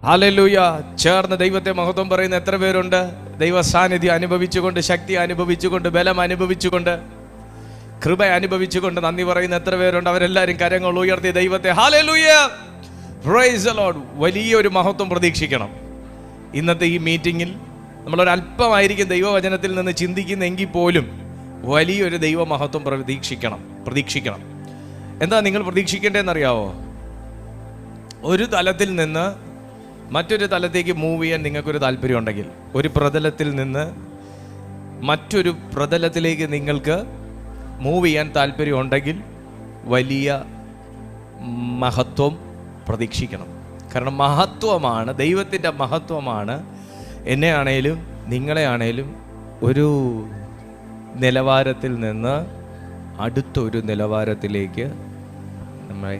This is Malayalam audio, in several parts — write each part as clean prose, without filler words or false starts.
ഹല്ലേലൂയ. ചേർന്ന് ദൈവത്തെ മഹത്വം പറയുന്ന എത്ര പേരുണ്ട്? ദൈവ സാന്നിധ്യം അനുഭവിച്ചുകൊണ്ട്, ശക്തി അനുഭവിച്ചുകൊണ്ട്, ബലം അനുഭവിച്ചുകൊണ്ട്, കൃപ അനുഭവിച്ചുകൊണ്ട് നന്ദി പറയുന്ന എത്ര പേരുണ്ട്? അവരെല്ലാവരും കരങ്ങൾ ഉയർത്തി ദൈവത്തെ ഹല്ലേലൂയ, പ്രൈസ് ദി ലോർഡ്. വലിയൊരു മഹത്വം പ്രതീക്ഷിക്കണം. ഇന്നത്തെ ഈ മീറ്റിങ്ങിൽ നമ്മളൊരല്പമായിരിക്കും ദൈവവചനത്തിൽ നിന്ന് ചിന്തിക്കുന്നെങ്കിൽ പോലും വലിയൊരു ദൈവ മഹത്വം പ്രതീക്ഷിക്കണം. എന്താ നിങ്ങൾ പ്രതീക്ഷിക്കേണ്ടതെന്നറിയാവോ? ഒരു തലത്തിൽ നിന്ന് മറ്റൊരു തലത്തേക്ക് മൂവ് ചെയ്യാൻ നിങ്ങൾക്കൊരു താല്പര്യം ഉണ്ടെങ്കിൽ, ഒരു പ്രതലത്തിൽ നിന്ന് മറ്റൊരു പ്രതലത്തിലേക്ക് നിങ്ങൾക്ക് മൂവ് ചെയ്യാൻ താല്പര്യം ഉണ്ടെങ്കിൽ വലിയ മഹത്വം പ്രതീക്ഷിക്കണം. കാരണം മഹത്വമാണ്, ദൈവത്തിൻ്റെ മഹത്വമാണ് എന്നെ ആണേലും നിങ്ങളെ ആണേലും ഒരു നിലവാരത്തിൽ നിന്ന് അടുത്തൊരു നിലവാരത്തിലേക്ക് നമ്മളെ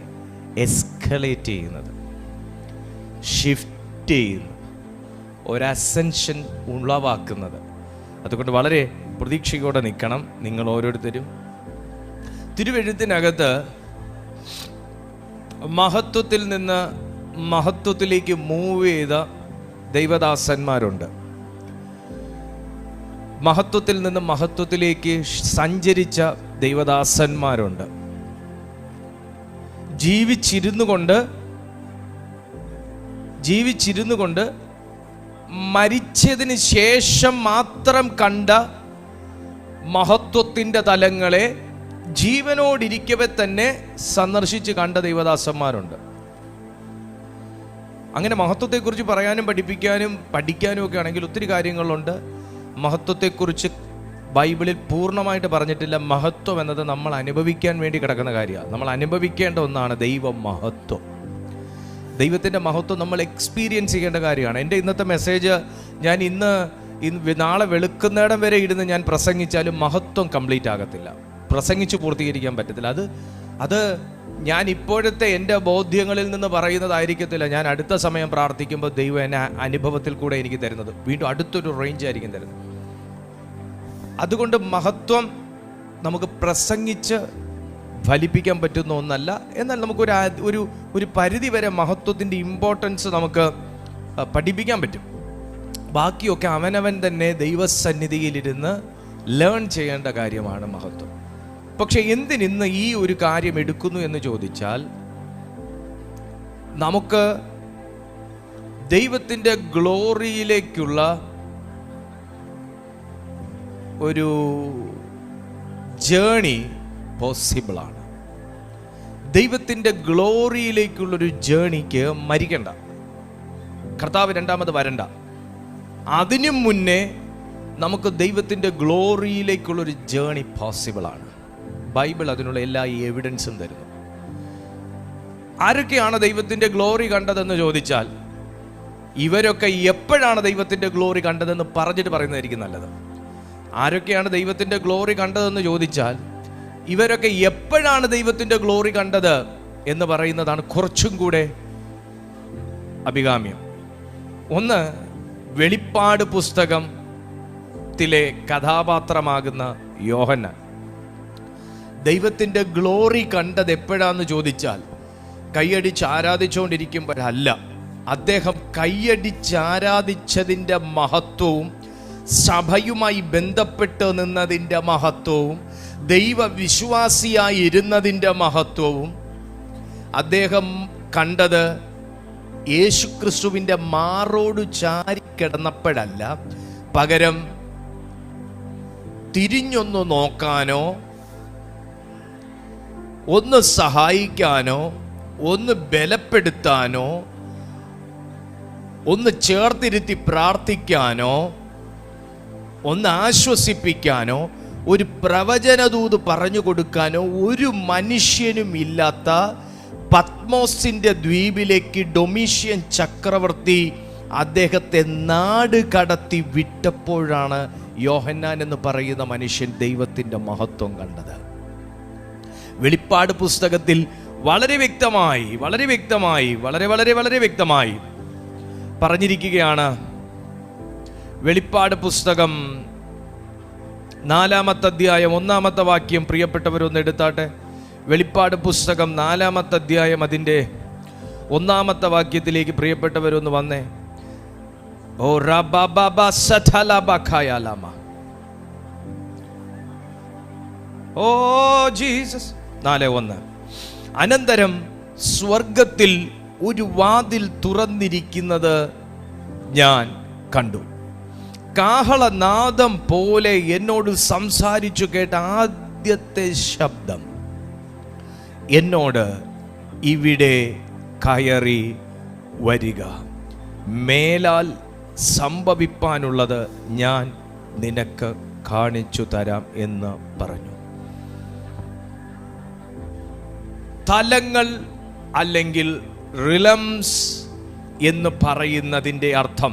എസ്കലേറ്റ് ചെയ്യുന്നത്, ഷിഫ്റ്റ് ചെയ്യുന്നത്, ഒരു അസെൻഷൻ ഉളവാക്കുന്നത്. അതുകൊണ്ട് വളരെ പ്രതീക്ഷയോടെ നിൽക്കണം നിങ്ങൾ ഓരോരുത്തരും. തിരുവെഴുത്തിനകത്ത് മഹത്വത്തിൽ നിന്ന് മഹത്വത്തിലേക്ക് മൂവ് ചെയ്ത ദൈവദാസന്മാരുണ്ട്. മഹത്വത്തിൽ നിന്ന് മഹത്വത്തിലേക്ക് സഞ്ചരിച്ച ദൈവദാസന്മാരുണ്ട്. ജീവിച്ചിരുന്നു കൊണ്ട് മരിച്ചതിന് ശേഷം മാത്രം കണ്ട മഹത്വത്തിൻ്റെ തലങ്ങളെ ജീവനോടിരിക്കവെ തന്നെ സന്ദർശിച്ച് കണ്ട ദൈവദാസന്മാരുണ്ട്. അങ്ങനെ മഹത്വത്തെക്കുറിച്ച് പറയാനും പഠിക്കാനും ഒക്കെ ആണെങ്കിൽ ഒത്തിരി കാര്യങ്ങളുണ്ട്. മഹത്വത്തെക്കുറിച്ച് ബൈബിളിൽ പൂർണ്ണമായിട്ട് പറഞ്ഞിട്ടില്ല. മഹത്വം എന്നത് നമ്മൾ അനുഭവിക്കാൻ വേണ്ടി കിടക്കുന്ന കാര്യമാണ്. നമ്മൾ അനുഭവിക്കേണ്ട ഒന്നാണ് ദൈവ മഹത്വം. ദൈവത്തിൻ്റെ മഹത്വം നമ്മൾ എക്സ്പീരിയൻസ് ചെയ്യേണ്ട കാര്യമാണ്. എൻ്റെ ഇന്നത്തെ മെസ്സേജ് ഞാൻ നാളെ വെളുക്കുന്നിടം വരെ ഇരുന്ന് ഞാൻ പ്രസംഗിച്ചാലും മഹത്വം കംപ്ലീറ്റ് ആകത്തില്ല, പ്രസംഗിച്ച് പൂർത്തീകരിക്കാൻ പറ്റത്തില്ല. അത് ഞാൻ ഇപ്പോഴത്തെ എൻ്റെ ബോധ്യങ്ങളിൽ നിന്ന് പറയുന്നതായിരിക്കത്തില്ല. ഞാൻ അടുത്ത സമയം പ്രാർത്ഥിക്കുമ്പോൾ ദൈവം എന്നെ അനുഭവത്തിൽ കൂടെ എനിക്ക് തരുന്നത് വീണ്ടും അടുത്തൊരു റേഞ്ച് ആയിരിക്കും തരുന്നത്. അതുകൊണ്ട് മഹത്വം നമുക്ക് പ്രസംഗിച്ച് ഫലിപ്പിക്കാൻ പറ്റുന്ന ഒന്നല്ല. എന്നാൽ നമുക്കൊരു പരിധി വരെ മഹത്വത്തിൻ്റെ ഇമ്പോർട്ടൻസ് നമുക്ക് പഠിപ്പിക്കാൻ പറ്റും. ബാക്കിയൊക്കെ അവനവൻ തന്നെ ദൈവസന്നിധിയിലിരുന്ന് ലേൺ ചെയ്യേണ്ട കാര്യമാണ് മഹത്വം. പക്ഷെ എന്തിനിന്ന് ഈ ഒരു കാര്യം എടുക്കുന്നു എന്ന് ചോദിച്ചാൽ, നമുക്ക് ദൈവത്തിൻ്റെ ഗ്ലോറിയിലേക്കുള്ള ഒരു ജേണി പോസിബിളാണ്. ദൈവത്തിൻ്റെ ഗ്ലോറിയിലേക്കുള്ളൊരു ജേണിക്ക് മരിക്കണ്ട, കർത്താവ് രണ്ടാമത് വരണ്ട. അതിനു മുന്നേ നമുക്ക് ദൈവത്തിൻ്റെ ഗ്ലോറിയിലേക്കുള്ളൊരു ജേണി പോസിബിളാണ്. ബൈബിൾ അതിനുള്ള എല്ലാ എവിഡൻസും തരുന്നു. ആരൊക്കെയാണ് ദൈവത്തിൻ്റെ ഗ്ലോറി കണ്ടതെന്ന് ചോദിച്ചാൽ, ഇവരൊക്കെ എപ്പോഴാണ് ദൈവത്തിൻ്റെ ഗ്ലോറി കണ്ടതെന്ന് പറഞ്ഞിട്ട് പറയുന്നതായിരിക്കും നല്ലത്. ആരൊക്കെയാണ് ദൈവത്തിൻ്റെ ഗ്ലോറി കണ്ടതെന്ന് ചോദിച്ചാൽ, ഇവരൊക്കെ എപ്പോഴാണ് ദൈവത്തിൻ്റെ ഗ്ലോറി കണ്ടത് എന്ന് പറയുന്നതാണ് കുറച്ചും കൂടെ അഭികാമ്യം. ഒന്ന്, വെളിപ്പാട് പുസ്തകത്തിലെ കഥാപാത്രമാകുന്ന യോഹന്നാൻ ദൈവത്തിൻ്റെ ഗ്ലോറി കണ്ടത് എപ്പോഴാന്ന് ചോദിച്ചാൽ, കൈയടിച്ച് ആരാധിച്ചുകൊണ്ടിരിക്കുമ്പോഴല്ല. അദ്ദേഹം കൈയടിച്ചാരാധിച്ചതിൻ്റെ മഹത്വവും സഭയുമായി ബന്ധപ്പെട്ട് നിന്നതിൻ്റെ മഹത്വവും ദൈവവിശ്വാസിയായി ഇരുന്നതിൻ്റെ മഹത്വവും അദ്ദേഹം കണ്ടത് യേശുക്രിസ്തുവിൻ്റെ മാറോട് ചാരിക്കിടന്നപ്പോഴല്ല, പകരം തിരിഞ്ഞൊന്ന് നോക്കാനോ ഒന്ന് സഹായിക്കാനോ ഒന്ന് ബലപ്പെടുത്താനോ ഒന്ന് ചേർത്തിരുത്തി പ്രാർത്ഥിക്കാനോ ഒന്ന് ആശ്വസിപ്പിക്കാനോ ഒരു പ്രവചനദൂത് പറഞ്ഞു കൊടുക്കാനോ ഒരു മനുഷ്യനും ഇല്ലാത്ത പത്മോസിൻ്റെ ദ്വീപിലേക്ക് ഡൊമീഷ്യൻ ചക്രവർത്തി അദ്ദേഹത്തെ നാട് കടത്തി വിട്ടപ്പോഴാണ് യോഹന്നാൻ എന്ന് പറയുന്ന മനുഷ്യൻ ദൈവത്തിൻ്റെ മഹത്വം കണ്ടത്. വെളിപ്പാട് പുസ്തകത്തിൽ വളരെ വ്യക്തമായി പറഞ്ഞിരിക്കുകയാണ്. വെളിപ്പാട് പുസ്തകം 4-ാമത്തെ അധ്യായം 1-ാമത്തെ വാക്യം പ്രിയപ്പെട്ടവരൊന്ന് എടുത്താട്ടെ. വെളിപ്പാട് പുസ്തകം 4-ാമത്തെ അധ്യായം അതിൻ്റെ ഒന്നാമത്തെ വാക്യത്തിലേക്ക് പ്രിയപ്പെട്ടവരൊന്ന് വന്നേ. ഓ റബബബ സഥലബഖയലമ. Oh Jesus. 4:1. അനന്തരം സ്വർഗത്തിൽ ഒരു വാതിൽ തുറന്നിരിക്കുന്നത് ഞാൻ കണ്ടു. കാഹളനാദം പോലെ എന്നോട് സംസാരിച്ചു കേട്ട ആദ്യത്തെ ശബ്ദം എന്നോട്, ഇവിടെ കയറി വരിക, മേലാൽ സംഭവിപ്പാനുള്ളത് ഞാൻ നിനക്ക് കാണിച്ചു തരാം എന്ന് പറഞ്ഞു. തലങ്ങൾ അല്ലെങ്കിൽ റിലംസ് എന്ന് പറയുന്നതിൻ്റെ അർത്ഥം,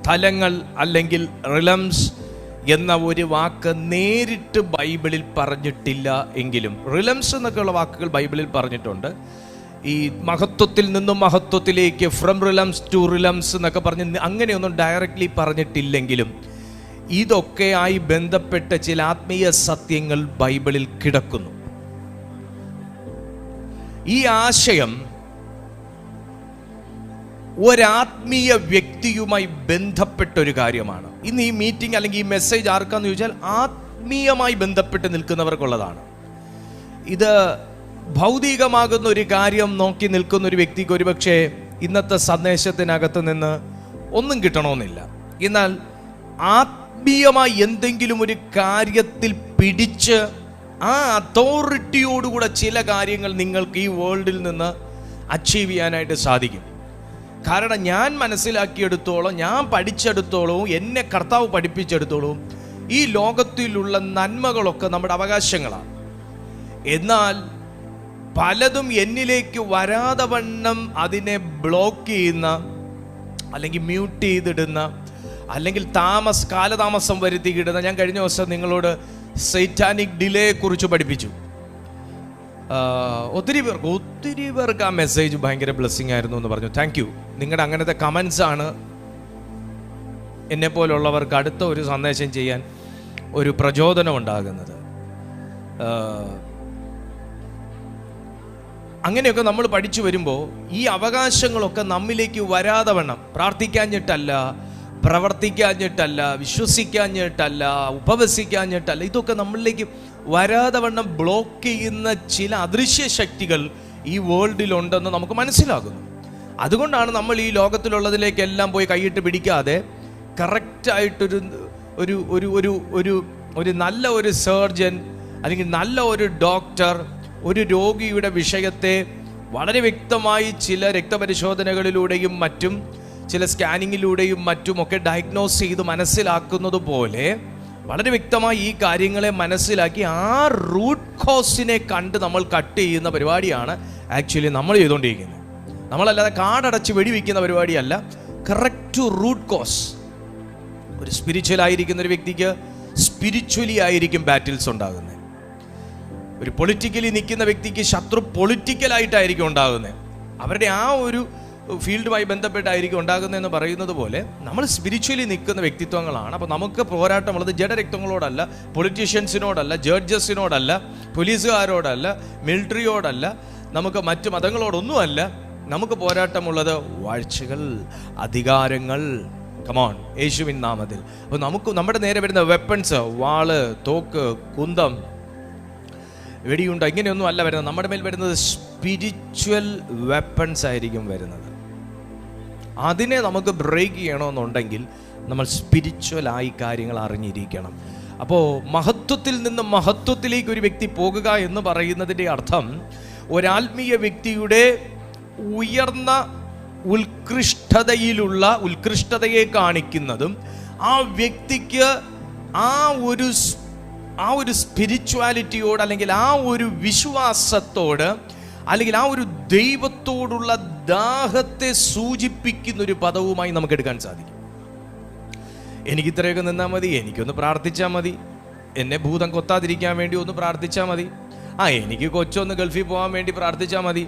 തലങ്ങൾ അല്ലെങ്കിൽ റിലംസ് എന്ന ഒരു വാക്ക് നേരിട്ട് ബൈബിളിൽ പറഞ്ഞിട്ടില്ല എങ്കിലും റിലംസ് എന്നൊക്കെയുള്ള വാക്കുകൾ ബൈബിളിൽ പറഞ്ഞിട്ടുണ്ട്. ഈ മഹത്വത്തിൽ നിന്നും മഹത്വത്തിലേക്ക്, ഫ്രം റിലംസ് ടു റിലംസ് എന്നൊക്കെ പറഞ്ഞ് അങ്ങനെയൊന്നും ഡയറക്റ്റ്ലി പറഞ്ഞിട്ടില്ലെങ്കിലും ഇതൊക്കെ ആയി ബന്ധപ്പെട്ട ചില ആത്മീയ സത്യങ്ങൾ ബൈബിളിൽ കിടക്കുന്നു. ഈ ആശയം ഒരാത്മീയ വ്യക്തിയുമായി ബന്ധപ്പെട്ടൊരു കാര്യമാണ്. ഇന്ന് ഈ മീറ്റിംഗ് അല്ലെങ്കിൽ ഈ മെസ്സേജ് ആർക്കാന്ന് ചോദിച്ചാൽ ആത്മീയമായി ബന്ധപ്പെട്ട് നിൽക്കുന്നവർക്കുള്ളതാണ്. ഇത് ഭൗതികമാകുന്ന ഒരു കാര്യം നോക്കി നിൽക്കുന്ന ഒരു വ്യക്തിക്ക് ഒരുപക്ഷെ ഇന്നത്തെ സന്ദേശത്തിനകത്ത് നിന്ന് ഒന്നും കിട്ടണമെന്നില്ല. എന്നാൽ ആത്മീയമായി എന്തെങ്കിലും ഒരു കാര്യത്തിൽ പിടിച്ച് ആ അതോറിറ്റിയോടുകൂടെ ചില കാര്യങ്ങൾ നിങ്ങൾക്ക് ഈ വേൾഡിൽ നിന്ന് അച്ചീവ് ചെയ്യാനായിട്ട് സാധിക്കും. കാരണം ഞാൻ മനസ്സിലാക്കിയെടുത്തോളം, ഞാൻ പഠിച്ചെടുത്തോളവും, എന്നെ കർത്താവ് പഠിപ്പിച്ചെടുത്തോളവും ഈ ലോകത്തിലുള്ള നന്മകളൊക്കെ നമ്മുടെ അവകാശങ്ങളാണ്. എന്നാൽ പലതും എന്നിലേക്ക് വരാതെ വണ്ണം അതിനെ ബ്ലോക്ക് ചെയ്യുന്ന, അല്ലെങ്കിൽ മ്യൂട്ട് ചെയ്തിടുന്ന, അല്ലെങ്കിൽ കാലതാമസം വരുത്തിയിടുന്ന. ഞാൻ കഴിഞ്ഞ ദിവസം നിങ്ങളോട് സൈറ്റാനിക് ഡിലേ കുറിച്ച് പഠിപ്പിച്ചു. ഒത്തിരി പേർക്ക് ആ മെസ്സേജ് ഭയങ്കര ബ്ലെസ്സിങ് ആയിരുന്നു എന്ന് പറഞ്ഞു. Thank you. നിങ്ങളുടെ അങ്ങനത്തെ കമൻസ് ആണ് എന്നെ പോലുള്ളവർക്ക് അടുത്ത ഒരു സന്ദേശം ചെയ്യാൻ ഒരു പ്രചോദനം ഉണ്ടാകുന്നത്. അങ്ങനെയൊക്കെ നമ്മൾ പഠിച്ചു വരുമ്പോൾ ഈ അവകാശങ്ങളൊക്കെ നമ്മിലേക്ക് വരാതെ വണ്ണം, പ്രാർത്ഥിക്കാഞ്ഞിട്ടല്ല, പ്രവർത്തിക്കാഞ്ഞിട്ടല്ല, വിശ്വസിക്കാഞ്ഞിട്ടല്ല, ഉപവസിക്കാഞ്ഞിട്ടല്ല, ഇതൊക്കെ നമ്മളിലേക്ക് വരാതെ വണ്ണം ബ്ലോക്ക് ചെയ്യുന്ന ചില അദൃശ്യ ശക്തികൾ ഈ വേൾഡിലുണ്ടെന്ന് നമുക്ക് മനസ്സിലാകുന്നു. അതുകൊണ്ടാണ് നമ്മൾ ഈ ലോകത്തിലുള്ളതിലേക്കെല്ലാം പോയി കൈയിട്ട് പിടിക്കാതെ കറക്റ്റായിട്ടൊരു ഒരു ഒരു ഒരു ഒരു ഒരു നല്ല ഒരു സർജൻ അല്ലെങ്കിൽ നല്ല ഒരു ഡോക്ടർ ഒരു രോഗിയുടെ വിഷയത്തെ വളരെ വ്യക്തമായി ചില രക്തപരിശോധനകളിലൂടെയും മറ്റും ചില സ്കാനിങ്ങിലൂടെയും മറ്റുമൊക്കെ ഡയഗ്നോസ് ചെയ്ത് മനസ്സിലാക്കുന്നത് പോലെ വളരെ വ്യക്തമായി ഈ കാര്യങ്ങളെ മനസ്സിലാക്കി ആ റൂട്ട് കോസിനെ കണ്ട് നമ്മൾ കട്ട് ചെയ്യുന്ന പരിപാടിയാണ് ആക്ച്വലി നമ്മൾ ചെയ്തുകൊണ്ടിരിക്കുന്നത്. നമ്മളല്ലാതെ കാടടച്ച് വെടിവെക്കുന്ന പരിപാടിയല്ല. Correct root cause. ഒരു സ്പിരിച്വൽ ആയിരിക്കുന്ന ഒരു വ്യക്തിക്ക് സ്പിരിച്വലി ആയിരിക്കും ബാറ്റിൽസ് ഉണ്ടാകുന്നത്. ഒരു പൊളിറ്റിക്കലി നിൽക്കുന്ന വ്യക്തിക്ക് ശത്രു പൊളിറ്റിക്കലായിട്ടായിരിക്കും ഉണ്ടാകുന്നത്. അവരുടെ ആ ഒരു ഫീൽഡുമായി ബന്ധപ്പെട്ടായിരിക്കും ഉണ്ടാകുന്നതെന്ന് പറയുന്നത് പോലെ നമ്മൾ സ്പിരിച്വലി നിൽക്കുന്ന വ്യക്തിത്വങ്ങളാണ്. അപ്പോൾ നമുക്ക് പോരാട്ടമുള്ളത് ജഡരക്തങ്ങളോടല്ല, പൊളിറ്റീഷ്യൻസിനോടല്ല, ജഡ്ജസിനോടല്ല, പോലീസുകാരോടല്ല, മിലിറ്ററിയോടല്ല, നമുക്ക് മറ്റു മതങ്ങളോടൊന്നുമല്ല. നമുക്ക് പോരാട്ടമുള്ളത് വാഴ്ചകൾ, അധികാരങ്ങൾ. കമോൺ, യേശുവിൻ നാമത്തിൽ. അപ്പോൾ നമുക്ക് നമ്മുടെ നേരെ വരുന്ന വെപ്പൺസ്, വാള്, തോക്ക്, കുന്തം, വെടിയുണ്ട, ഇങ്ങനെയൊന്നും അല്ല വരുന്നത്. നമ്മുടെ മേൽ വരുന്നത് സ്പിരിച്വൽ വെപ്പൺസ് ആയിരിക്കും വരുന്നത്. അതിനെ നമുക്ക് ബ്രേക്ക് ചെയ്യണമെന്നുണ്ടെങ്കിൽ നമ്മൾ സ്പിരിച്വലായി കാര്യങ്ങൾ അറിഞ്ഞിരിക്കണം. അപ്പോൾ മഹത്വത്തിൽ നിന്ന് മഹത്വത്തിലേക്ക് ഒരു വ്യക്തി പോകുക എന്ന് പറയുന്നതിൻ്റെ അർത്ഥം ഒരാത്മീയ വ്യക്തിയുടെ ഉയർന്ന ഉത്കൃഷ്ടതയെ കാണിക്കുന്നതും ആ വ്യക്തിക്ക് ആ ഒരു സ്പിരിച്വാലിറ്റിയോട് അല്ലെങ്കിൽ ആ ഒരു വിശ്വാസത്തോട് അല്ലെങ്കിൽ ആ ഒരു ദൈവത്തോടുള്ള ദാഹത്തെ സൂചിപ്പിക്കുന്ന ഒരു പദവുമായി നമുക്ക് എടുക്കാൻ സാധിക്കും. എനിക്ക് ഇത്രയൊക്കെ നിന്നാൽ മതി, എനിക്കൊന്ന് പ്രാർത്ഥിച്ചാൽ മതി, എന്നെ ഭൂതം കൊത്താതിരിക്കാൻ വേണ്ടി ഒന്ന് പ്രാർത്ഥിച്ചാൽ മതി, എനിക്ക് കൊച്ചൊന്ന് ഗൾഫിൽ പോകാൻ വേണ്ടി പ്രാർത്ഥിച്ചാൽ മതി,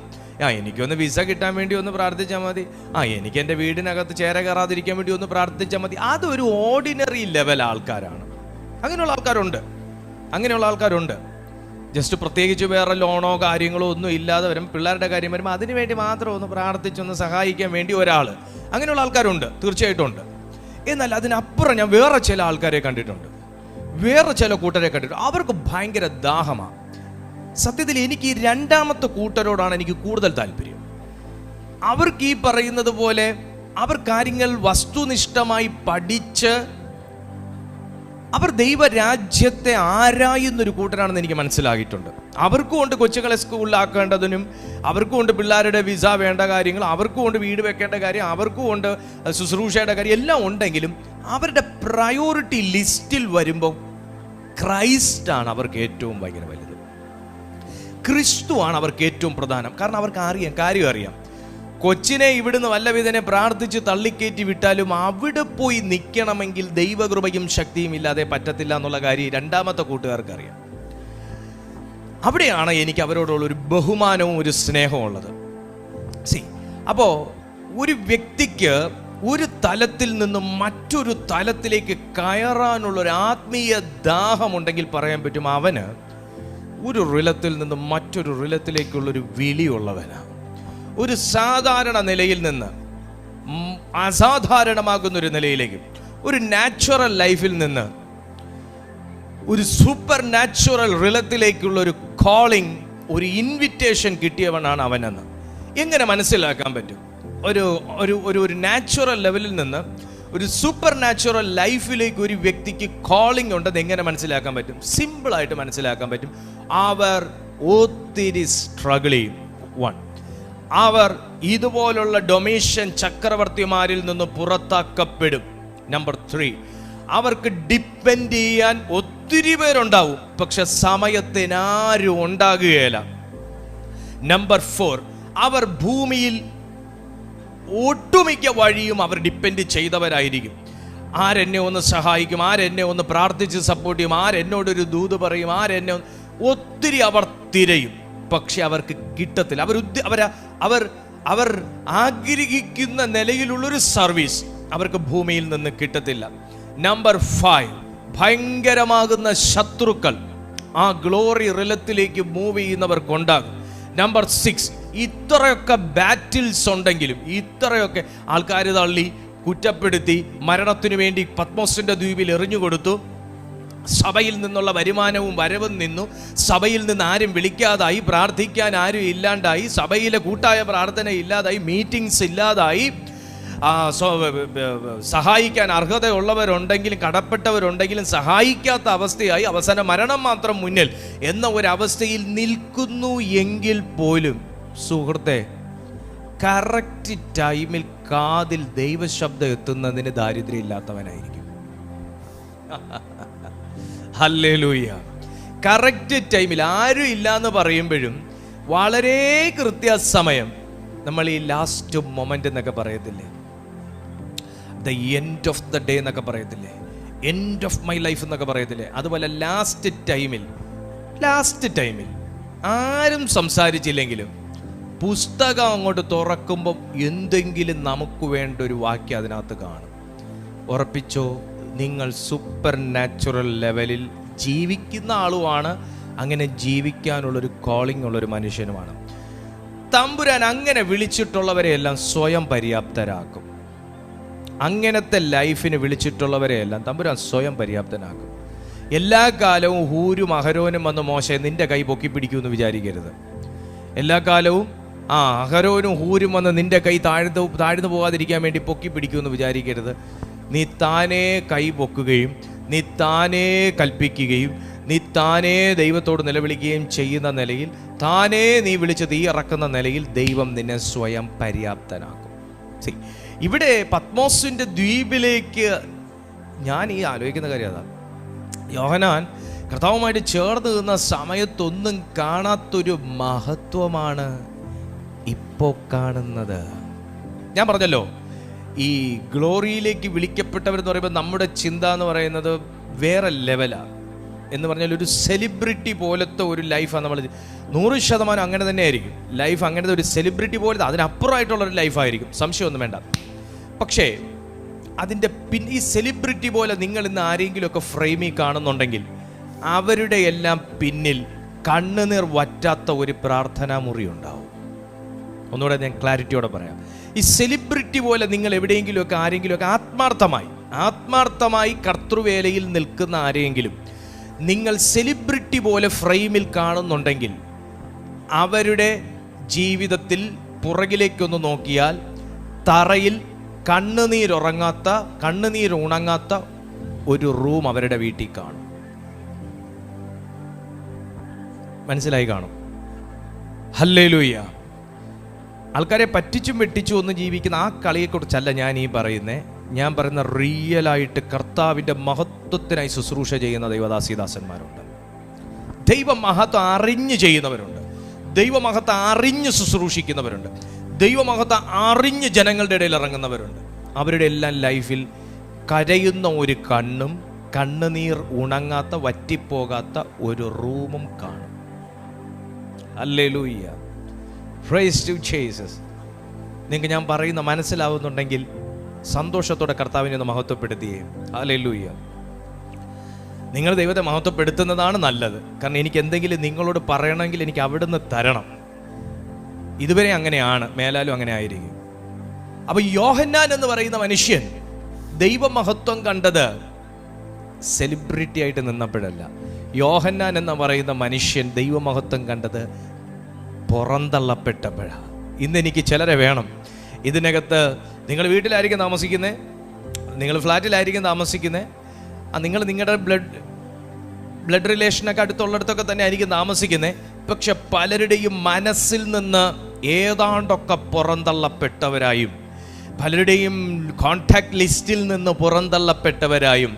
എനിക്കൊന്ന് വിസ കിട്ടാൻ വേണ്ടി ഒന്ന് പ്രാർത്ഥിച്ചാൽ മതി, എനിക്ക് എൻ്റെ വീടിനകത്ത് ചേര കയറാതിരിക്കാൻ വേണ്ടി ഒന്ന് പ്രാർത്ഥിച്ചാൽ മതി. അതൊരു ഓർഡിനറി ലെവൽ ആൾക്കാരാണ്. അങ്ങനെയുള്ള ആൾക്കാരുണ്ട്. ജസ്റ്റ് പ്രത്യേകിച്ച് വേറെ ലോണോ കാര്യങ്ങളോ ഒന്നും ഇല്ലാതെ വരും, പിള്ളേരുടെ കാര്യം വരുമ്പോൾ അതിനു വേണ്ടി മാത്രം ഒന്ന് പ്രാർത്ഥിച്ചൊന്ന് സഹായിക്കാൻ വേണ്ടി ഒരാൾ, അങ്ങനെയുള്ള ആൾക്കാരുണ്ട്, തീർച്ചയായിട്ടും ഉണ്ട്. എന്നാൽ അതിനപ്പുറം ഞാൻ വേറെ ചില ആൾക്കാരെ കണ്ടിട്ടുണ്ട്, വേറെ ചില കൂട്ടരെ കണ്ടിട്ടുണ്ട്. അവർക്ക് ഭയങ്കര ദാഹമാണ്. സത്യത്തിൽ എനിക്ക് ഈ രണ്ടാമത്തെ കൂട്ടരോടാണ് എനിക്ക് കൂടുതൽ താല്പര്യം. അവർക്ക് ഈ പറയുന്നത് പോലെ അവർ കാര്യങ്ങൾ വസ്തുനിഷ്ഠമായി പഠിച്ച് അവർ ദൈവരാജ്യത്തെ ആരായുന്നൊരു കൂട്ടരാണെന്ന് എനിക്ക് മനസ്സിലാക്കിയിട്ടുണ്ട്. അവർക്കും കൊണ്ട് കൊച്ചുങ്ങളെ സ്കൂളിലാക്കേണ്ടതിനും, അവർക്കും കൊണ്ട് പിള്ളേരുടെ വിസ വേണ്ട കാര്യങ്ങൾ, അവർക്കും കൊണ്ട് വീട് വെക്കേണ്ട കാര്യം, അവർക്കും കൊണ്ട് ശുശ്രൂഷയുടെ കാര്യം എല്ലാം ഉണ്ടെങ്കിലും അവരുടെ പ്രയോറിറ്റി ലിസ്റ്റിൽ വരുമ്പോൾ ക്രൈസ്റ്റാണ് അവർക്ക് ഏറ്റവും ഭയങ്കര വലുത്. ക്രിസ്തുവാണ് അവർക്ക് ഏറ്റവും പ്രധാനം. കാരണം അവർക്ക് കാര്യം അറിയാം. കൊച്ചിനെ ഇവിടുന്ന് വല്ലവിധനെ പ്രാർത്ഥിച്ച് തള്ളിക്കയറ്റി വിട്ടാലും അവിടെ പോയി നിൽക്കണമെങ്കിൽ ദൈവകൃപയും ശക്തിയും ഇല്ലാതെ പറ്റത്തില്ല എന്നുള്ള കാര്യം രണ്ടാമത്തെ കൂട്ടുകാർക്ക് അറിയാം. അവിടെയാണ് എനിക്ക് അവരോടുള്ള ഒരു ബഹുമാനവും ഒരു സ്നേഹവും ഉള്ളത്. അപ്പോൾ ഒരു വ്യക്തിക്ക് ഒരു തലത്തിൽ നിന്നും മറ്റൊരു തലത്തിലേക്ക് കയറാനുള്ള ഒരു ആത്മീയ ദാഹമുണ്ടെങ്കിൽ പറയാൻ പറ്റും അവന് ഒരു റിലത്തിൽ നിന്നും മറ്റൊരു റിലത്തിലേക്കുള്ളൊരു വിളിയുള്ളവനാണ്. ഒരു സാധാരണ നിലയിൽ നിന്ന് അസാധാരണമാകുന്നൊരു നിലയിലേക്ക്, ഒരു നാച്ചുറൽ ലൈഫിൽ നിന്ന് ഒരു സൂപ്പർ നാച്ചുറൽ റിലത്തിലേക്കുള്ള ഒരു കോളിംഗ്, ഒരു ഇൻവിറ്റേഷൻ കിട്ടിയവനാണ് അവനെന്ന് എങ്ങനെ മനസ്സിലാക്കാൻ പറ്റും? ഒരു നാച്ചുറൽ ലെവലിൽ നിന്ന് ഒരു സൂപ്പർ നാച്ചുറൽ ലൈഫിലേക്ക് ഒരു വ്യക്തിക്ക് കോളിംഗ് ഉണ്ടെന്ന് എങ്ങനെ മനസ്സിലാക്കാൻ പറ്റും? സിമ്പിളായിട്ട് മനസ്സിലാക്കാൻ പറ്റും. അവർ ഒത്തിരി സ്ട്രഗിൾ ചെയ്യും. അവർ ഇതുപോലുള്ള ഡൊമേഷ്യൻ ചക്രവർത്തിമാരിൽ നിന്ന് പുറത്താക്കപ്പെടും. നമ്പർ 3, അവർക്ക് ഡിപ്പെൻഡ് ചെയ്യാൻ ഒത്തിരി പേരുണ്ടാവും, പക്ഷെ സമയത്തിനാരും ഉണ്ടാകുകയില്ല. നമ്പർ 4, അവർ ഭൂമിയിൽ ഒട്ടുമിക്ക വഴിയും അവർ ഡിപ്പെൻഡ് ചെയ്തവരായിരിക്കും. ആരെന്നെ ഒന്ന് സഹായിക്കും, ആരെന്നെ ഒന്ന് പ്രാർത്ഥിച്ച് സപ്പോർട്ട് ചെയ്യും, ആരെന്നോടൊരു ദൂത് പറയും, ഒത്തിരി അവർ തിരയും, പക്ഷെ അവർക്ക് കിട്ടത്തില്ല. അവർ ആഗ്രഹിക്കുന്ന നിലയിലുള്ളൊരു സർവീസ് അവർക്ക് ഭൂമിയിൽ നിന്ന് കിട്ടത്തില്ല. നമ്പർ 5, ഭയങ്കരമാകുന്ന ശത്രുക്കൾ ആ ഗ്ലോറി റിലത്തിലേക്ക് മൂവ് ചെയ്യുന്നവർക്കുണ്ടാകും. നമ്പർ 6, ഇത്രയൊക്കെ ബാറ്റിൽസ് ഉണ്ടെങ്കിലും, ഇത്രയൊക്കെ ആൾക്കാർ തള്ളി കുറ്റപ്പെടുത്തി മരണത്തിനു വേണ്ടി പത്മോസിന്റെ ദ്വീപിൽ എറിഞ്ഞുകൊടുത്തു, സഭയിൽ നിന്നുള്ള വരുമാനവും വരവും നിന്നു, സഭയിൽ നിന്ന് ആരും വിളിക്കാതായി, പ്രാർത്ഥിക്കാൻ ആരും ഇല്ലാണ്ടായി, സഭയിലെ കൂട്ടായ പ്രാർത്ഥന ഇല്ലാതായി, മീറ്റിംഗ്സ് ഇല്ലാതായി, സഹായിക്കാൻ അർഹതയുള്ളവരുണ്ടെങ്കിലും കടപ്പെട്ടവരുണ്ടെങ്കിലും സഹായിക്കാത്ത അവസ്ഥയായി, അവസാനം മരണം മാത്രം മുന്നിൽ എന്ന ഒരവസ്ഥയിൽ നിൽക്കുന്നു. എങ്കിൽ പോലും സുഹൃത്തെ, കറക്റ്റ് ടൈമിൽ കാതിൽ ദൈവശബ്ദം എത്തുന്നതിന് ദാരിദ്ര്യം ഇല്ലാത്തവനായിരിക്കും. ഹല്ലേലൂയ. കറക്റ്റ് ടൈമിൽ ആരും ഇല്ലാന്ന് പറയുമ്പോഴും വളരെ കൃത്യസമയം, നമ്മൾ ഈ ലാസ്റ്റ് മൊമെന്റ് എന്നൊക്കെ പറയത്തില്ലേ, the end of the day എന്നൊക്കെ പറയത്തില്ലേ, എൻഡ് ഓഫ് മൈ ലൈഫ് എന്നൊക്കെ പറയത്തില്ലേ, അതുപോലെ ലാസ്റ്റ് ടൈമിൽ ആരും സംസാരിച്ചില്ലെങ്കിലും പുസ്തകം അങ്ങോട്ട് തുറക്കുമ്പോൾ എന്തെങ്കിലും നമുക്ക് വേണ്ട ഒരു വാക്യം അതിനകത്ത് കാണും. ഉറപ്പിച്ചോ, നിങ്ങൾ സൂപ്പർ നാച്ചുറൽ ലെവലിൽ ജീവിക്കുന്ന ആളുമാണ്, അങ്ങനെ ജീവിക്കാനുള്ളൊരു കോളിംഗ് ഉള്ളൊരു മനുഷ്യനുമാണ്. തമ്പുരാൻ അങ്ങനെ വിളിച്ചിട്ടുള്ളവരെയെല്ലാം സ്വയം പര്യാപ്തരാക്കും. അങ്ങനത്തെ ലൈഫിന് വിളിച്ചിട്ടുള്ളവരെയെല്ലാം തമ്പുരാൻ സ്വയം പര്യാപ്തനാക്കും. എല്ലാ കാലവും ഹൂരും അഹരോനും വന്ന് മോശെ നിന്റെ കൈ പൊക്കി പിടിക്കുമെന്ന് വിചാരിക്കരുത്. എല്ലാ കാലവും അഹരോനും ഹൂരും വന്ന് നിന്റെ കൈ താഴ്ന്നു പോകാതിരിക്കാൻ വേണ്ടി പൊക്കി പിടിക്കുമെന്ന് വിചാരിക്കരുത്. നീ താനേ കൈ പൊക്കുകയും നീ താനേ കൽപ്പിക്കുകയും നീ താനേ ദൈവത്തോട് നിലവിളിക്കുകയും ചെയ്യുന്ന നിലയിൽ, താനേ നീ വിളിച്ച് തീ ഇറക്കുന്ന നിലയിൽ ദൈവം നിന്നെ സ്വയം പര്യാപ്തനാക്കും. ഇവിടെ പത്മോസിന്റെ ദ്വീപിലേക്ക് ഞാൻ ഈ ആലോചിക്കുന്ന കാര്യം അതാണ്. യോഹന്നാൻ കർത്താവുമായിട്ട് ചേർന്ന് നിന്ന സമയത്തൊന്നും കാണാത്തൊരു മഹത്വമാണ് ഇപ്പോൾ കാണുന്നത്. ഞാൻ പറഞ്ഞല്ലോ, ഈ ഗ്ലോറിയിലേക്ക് വിളിക്കപ്പെട്ടവരെന്ന് പറയുമ്പോൾ നമ്മുടെ ചിന്ത എന്ന് പറയുന്നത് വേറെ ലെവലാണ്. എന്ന് പറഞ്ഞാൽ ഒരു സെലിബ്രിറ്റി പോലത്തെ ഒരു ലൈഫാണ് നമ്മൾ 100% അങ്ങനെ തന്നെ ആയിരിക്കും. ലൈഫ് അങ്ങനത്തെ ഒരു സെലിബ്രിറ്റി പോലത്തെ അതിനപ്പുറമായിട്ടുള്ളൊരു ലൈഫായിരിക്കും, സംശയമൊന്നും വേണ്ട. പക്ഷേ അതിൻ്റെ ഈ സെലിബ്രിറ്റി പോലെ നിങ്ങൾ ഇന്ന് ആരെങ്കിലുമൊക്കെ ഫ്രെയിമിൽ കാണുന്നുണ്ടെങ്കിൽ അവരുടെ എല്ലാം പിന്നിൽ കണ്ണുനീർ വറ്റാത്ത ഒരു പ്രാർത്ഥനാ മുറി ഉണ്ടാവും. ഒന്നുകൂടെ ഞാൻ ക്ലാരിറ്റിയോടെ പറയാം. ഈ സെലിബ്രിറ്റി പോലെ നിങ്ങൾ എവിടെയെങ്കിലുമൊക്കെ ആരെങ്കിലുമൊക്കെ ആത്മാർത്ഥമായി കർത്തൃവേലയിൽ നിൽക്കുന്ന ആരെയെങ്കിലും നിങ്ങൾ സെലിബ്രിറ്റി പോലെ ഫ്രെയിമിൽ കാണുന്നുണ്ടെങ്കിൽ അവരുടെ ജീവിതത്തിൽ പുറകിലേക്കൊന്ന് നോക്കിയാൽ തറയിൽ കണ്ണുനീരുണങ്ങാത്ത ഒരു റൂം അവരുടെ വീട്ടിൽ കാണും. മനസ്സിലായി കാണും. ഹല്ലേലൂയ. ആൾക്കാരെ പറ്റിച്ചും വെട്ടിച്ചും ഒന്ന് ജീവിക്കുന്ന ആ കളിയെക്കുറിച്ചല്ല ഞാൻ പറയുന്നത്. ഞാൻ പറയുന്ന റിയലായിട്ട് കർത്താവിൻ്റെ മഹത്വത്തിനായി ശുശ്രൂഷ ചെയ്യുന്ന ദൈവദാസീദാസന്മാരുണ്ട്. ദൈവമഹത്വം അറിഞ്ഞ് ചെയ്യുന്നവരുണ്ട്. ദൈവമഹത്വം അറിഞ്ഞ് ശുശ്രൂഷിക്കുന്നവരുണ്ട്. ദൈവമഹത്വം അറിഞ്ഞ് ജനങ്ങളുടെ ഇടയിൽ ഇറങ്ങുന്നവരുണ്ട്. അവരുടെ എല്ലാം ലൈഫിൽ കരയുന്ന ഒരു കണ്ണും കണ്ണുനീർ ഉണങ്ങാത്ത വറ്റിപ്പോകാത്ത ഒരു റൂമും കാണും. ഹല്ലേലൂയ. Praise to Jesus. നിങ്ങൾക്ക് ഞാൻ പറയുന്ന മനസ്സിലാവുന്നുണ്ടെങ്കിൽ സന്തോഷത്തോടെ കർത്താവിനെ ഒന്ന് മഹത്വപ്പെടുത്തിയേ. ഹല്ലേലൂയ. നിങ്ങൾ ദൈവത്തെ മഹത്വപ്പെടുത്തുന്നതാണ് നല്ലത്. കാരണം എനിക്ക് എന്തെങ്കിലും നിങ്ങളോട് പറയണമെങ്കിൽ എനിക്ക് അവിടുന്ന് തരണം. ഇതുവരെ അങ്ങനെയാണ്, മേലാലും അങ്ങനെ ആയിരിക്കും. അപ്പൊ യോഹന്നാൻ എന്ന് പറയുന്ന മനുഷ്യൻ ദൈവമഹത്വം കണ്ടത് സെലിബ്രിറ്റി ആയിട്ട് നിന്നപ്പോഴല്ല. യോഹന്നാൻ എന്ന് പറയുന്ന മനുഷ്യൻ ദൈവമഹത്വം കണ്ടത് പുറന്തള്ളപ്പെട്ടപ്പോഴാണ്. ഇന്ന് എനിക്ക് ചിലരെ വേണം. ഇതിനകത്ത് നിങ്ങൾ വീട്ടിലായിരിക്കും താമസിക്കുന്നത്, നിങ്ങൾ ഫ്ലാറ്റിലായിരിക്കും താമസിക്കുന്നത്, നിങ്ങൾ നിങ്ങളുടെ ബ്ലഡ് റിലേഷനൊക്കെ അടുത്തുള്ളിടത്തൊക്കെ തന്നെ ആയിരിക്കും താമസിക്കുന്നത്. പക്ഷെ പലരുടെയും മനസ്സിൽ നിന്ന് ഏതാണ്ടൊക്കെ പുറന്തള്ളപ്പെട്ടവരായും, പലരുടെയും കോൺടാക്ട് ലിസ്റ്റിൽ നിന്ന് പുറന്തള്ളപ്പെട്ടവരായും,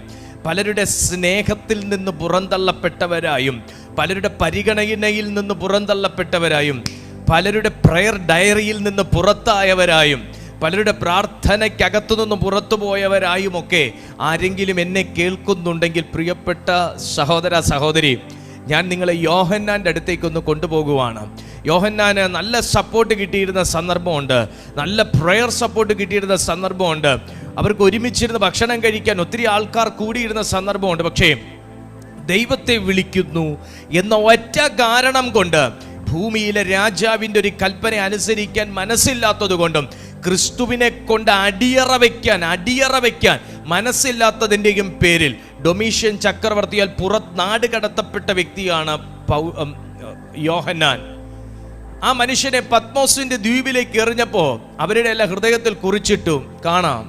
പലരുടെ സ്നേഹത്തിൽ നിന്ന് പുറന്തള്ളപ്പെട്ടവരായും, പലരുടെ പരിഗണനയിൽ നിന്ന് പുറന്തള്ളപ്പെട്ടവരായും, പലരുടെ പ്രയർ ഡയറിയിൽ നിന്ന് പുറത്തായവരായും, പലരുടെ പ്രാർത്ഥനയ്ക്കകത്തു നിന്ന് പുറത്തു പോയവരായുമൊക്കെ ആരെങ്കിലും എന്നെ കേൾക്കുന്നുണ്ടെങ്കിൽ പ്രിയപ്പെട്ട സഹോദര സഹോദരി, ഞാൻ നിങ്ങളെ യോഹന്നാൻ്റെ അടുത്തേക്കൊന്ന് കൊണ്ടുപോകുവാണ്. യോഹന്നാന് നല്ല സപ്പോർട്ട് കിട്ടിയിരുന്ന സന്ദർഭമുണ്ട്, നല്ല പ്രയർ സപ്പോർട്ട് കിട്ടിയിരുന്ന സന്ദർഭമുണ്ട്. അവർക്ക് ഒരുമിച്ചിരുന്ന് ഭക്ഷണം കഴിക്കാൻ ഒത്തിരി ആൾക്കാർ കൂടിയിരുന്ന സന്ദർഭമുണ്ട്. പക്ഷേ ദൈവത്തെ വിളിക്കുന്നു എന്ന ഒറ്റ കാരണം കൊണ്ട്, ഭൂമിയിലെ രാജാവിൻ്റെ ഒരു കൽപ്പന അനുസരിക്കാൻ മനസ്സില്ലാത്തത് കൊണ്ടും, ക്രിസ്തുവിനെ കൊണ്ട് അടിയറ വയ്ക്കാൻ മനസ്സില്ലാത്തതിൻ്റെയും പേരിൽ ഡൊമീഷ്യൻ ചക്രവർത്തിയാൽ നാട് കടത്തപ്പെട്ട വ്യക്തിയാണ് യോഹന്നാൻ. ആ മനുഷ്യനെ പത്മോസിന്റെ ദ്വീപിലേക്ക് എറിഞ്ഞപ്പോൾ അവരുടെ എല്ലാം ഹൃദയത്തിൽ കുറിച്ചിട്ടു കാണാം.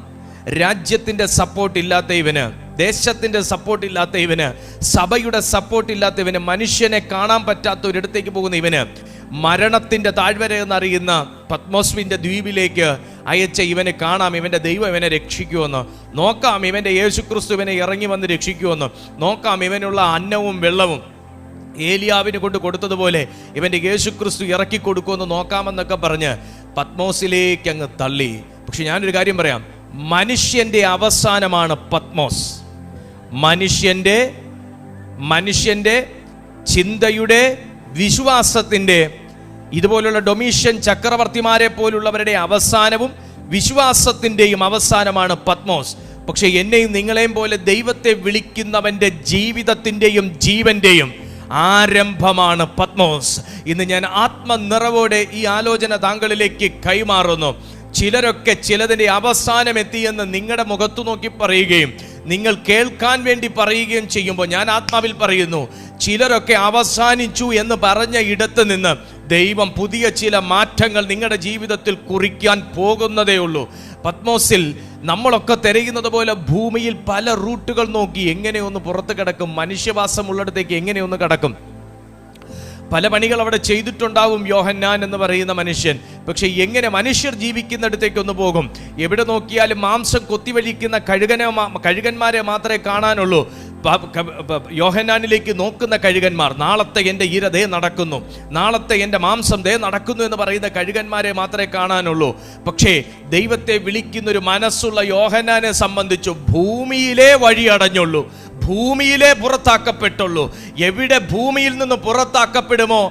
രാജ്യത്തിന്റെ സപ്പോർട്ട് ഇല്ലാത്ത ഇവന്, ദേശത്തിന്റെ സപ്പോർട്ട് ഇല്ലാത്ത ഇവന്, സഭയുടെ സപ്പോർട്ട് ഇല്ലാത്ത ഇവന്, മനുഷ്യനെ കാണാൻ പറ്റാത്ത ഒരിടത്തേക്ക് പോകുന്ന ഇവന് മരണത്തിന്റെ താഴ്വര എന്നറിയുന്ന പത്മോസ്വിന്റെ ദ്വീപിലേക്ക് അയച്ച ഇവനെ കാണാം. ഇവന്റെ ദൈവം ഇവനെ രക്ഷിക്കുമെന്ന് നോക്കാം. ഇവന്റെ യേശുക്രിസ്തു ഇവനെ ഇറങ്ങി വന്ന് രക്ഷിക്കുമെന്ന് നോക്കാം. ഇവനുള്ള അന്നവും വെള്ളവും ഏലിയാവിന് കൊണ്ട് കൊടുത്തതുപോലെ ഇവന്റെ യേശുക്രിസ്തു ഇറക്കി കൊടുക്കുമെന്ന് നോക്കാമെന്നൊക്കെ പറഞ്ഞ് പത്മോസിലേക്ക് അങ്ങ് തള്ളി. പക്ഷെ ഞാനൊരു കാര്യം പറയാം, മനുഷ്യന്റെ അവസാനമാണ് പത്മോസ്. മനുഷ്യന്റെ ചിന്തയുടെ, വിശ്വാസത്തിന്റെ, ഇതുപോലുള്ള ഡൊമീഷ്യൻ ചക്രവർത്തിമാരെ പോലുള്ളവരുടെ അവസാനവും വിശ്വാസത്തിന്റെയും അവസാനമാണ് പത്മോസ്. പക്ഷെ എന്നെയും നിങ്ങളെയും പോലെ ദൈവത്തെ വിളിക്കുന്നവന്റെ ജീവിതത്തിന്റെയും ജീവന്റെയും ആരംഭമാണ് പത്മോസ്. ഇന്ന് ഞാൻ ആത്മനിറവോടെ ഈ ആലോചന താങ്കളിലേക്ക് കൈമാറുന്നു. ചിലരൊക്കെ ചിലതിൻ്റെ അവസാനം എത്തിയെന്ന് നിങ്ങളുടെ മുഖത്തു നോക്കി പറയുകയും നിങ്ങൾ കേൾക്കാൻ വേണ്ടി പറയുകയും ചെയ്യുമ്പോൾ ഞാൻ ആത്മാവിൽ പറയുന്നു, ചിലരൊക്കെ അവസാനിച്ചു എന്ന് പറഞ്ഞ ഇടത്ത് നിന്ന് ദൈവം പുതിയ ചില മാറ്റങ്ങൾ നിങ്ങളുടെ ജീവിതത്തിൽ കുറിക്കാൻ പോകുന്നതേ ഉള്ളൂ. പത്മോസിൽ നമ്മളൊക്കെ തിരയുന്നത് പോലെ ഭൂമിയിൽ പല റൂട്ടുകൾ നോക്കി എങ്ങനെയൊന്ന് പുറത്ത് കിടക്കും, മനുഷ്യവാസമുള്ളിടത്തേക്ക് എങ്ങനെയൊന്ന് കിടക്കും. പല പണികൾ അവിടെ ചെയ്തിട്ടുണ്ടാവും യോഹന്നാൻ എന്ന് പറയുന്ന മനുഷ്യൻ. പക്ഷെ എങ്ങനെ മനുഷ്യർ ജീവിക്കുന്നിടത്തേക്കൊന്ന് പോകും? എവിടെ നോക്കിയാലും മാംസം കൊത്തിവലിക്കുന്ന കഴുകന്മാരെ മാത്രമേ കാണാനുള്ളൂ. യോഹന്നാനിലേക്ക് നോക്കുന്ന കഴുകന്മാർ, നാളത്തെ എൻ്റെ ഇര ദേ നടക്കുന്നു, നാളത്തെ എൻ്റെ മാംസം ദേ നടക്കുന്നു എന്ന് പറയുന്ന കഴുകന്മാരെ മാത്രമേ കാണാനുള്ളൂ. പക്ഷേ ദൈവത്തെ വിളിക്കുന്നൊരു മനസ്സുള്ള യോഹന്നാനെ സംബന്ധിച്ചു ഭൂമിയിലെ വഴി അടഞ്ഞുള്ളൂ, ഭൂമിയിലെ പുറത്താക്കപ്പെട്ടുള്ളൂ. എവിടെ ഭൂമിയിൽ നിന്ന് പുറത്താക്കപ്പെടുമോ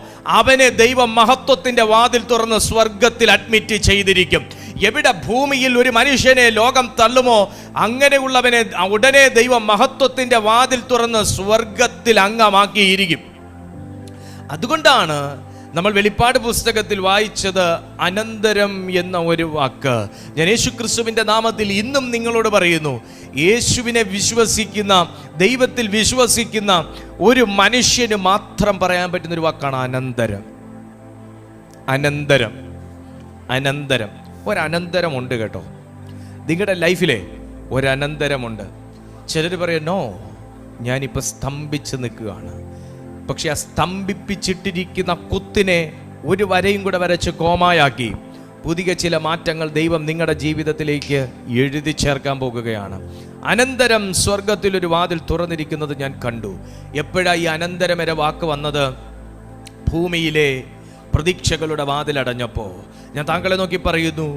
അവനെ ദൈവം മഹത്വത്തിന്റെ വാതിൽ തുറന്ന് സ്വർഗത്തിൽ അഡ്മിറ്റ് ചെയ്തിരിക്കും. എവിടെ ഭൂമിയിൽ ഒരു മനുഷ്യനെ ലോകം തള്ളുമോ അങ്ങനെയുള്ളവനെ ഉടനെ ദൈവം മഹത്വത്തിന്റെ വാതിൽ തുറന്ന് സ്വർഗത്തിൽ അംഗമാക്കിയിരിക്കും. അതുകൊണ്ടാണ് നമ്മൾ വെളിപ്പാട് പുസ്തകത്തിൽ വായിച്ചത് അനന്തരം എന്ന ഒരു വാക്ക്. ഞാൻ യേശുക്രിസ്തുവിന്റെ നാമത്തിൽ ഇന്നും നിങ്ങളോട് പറയുന്നു, യേശുവിനെ വിശ്വസിക്കുന്ന, ദൈവത്തിൽ വിശ്വസിക്കുന്ന ഒരു മനുഷ്യന് മാത്രം പറയാൻ പറ്റുന്ന ഒരു വാക്കാണ് അനന്തരം. അനന്തരം, അനന്തരം. ഒരനന്തരമുണ്ട് കേട്ടോ, നിങ്ങളുടെ ലൈഫിലെ ഒരനന്തരമുണ്ട്. ചിലർ പറയുന്നോ, ഞാനിപ്പോൾ സ്തംഭിച്ച് നിൽക്കുകയാണ്. പക്ഷെ ആ സ്തംഭിപ്പിച്ചിട്ടിരിക്കുന്ന കുത്തിനെ ഒരു വരയും കൂടെ വരച്ച് കോമായാക്കി പുതിയ ചില മാറ്റങ്ങൾ ദൈവം നിങ്ങളുടെ ജീവിതത്തിലേക്ക് എഴുതി ചേർക്കാൻ പോകുകയാണ്. അനന്തരം സ്വർഗത്തിലൊരു വാതിൽ തുറന്നിരിക്കുന്നത് ഞാൻ കണ്ടു. എപ്പോഴാണ് ഈ അനന്തരം വരെ വാക്ക് വന്നത്? ഭൂമിയിലെ പ്രതീക്ഷകളുടെ വാതിലടഞ്ഞപ്പോൾ. ഞാൻ താങ്കളെ നോക്കി പറയുന്നു,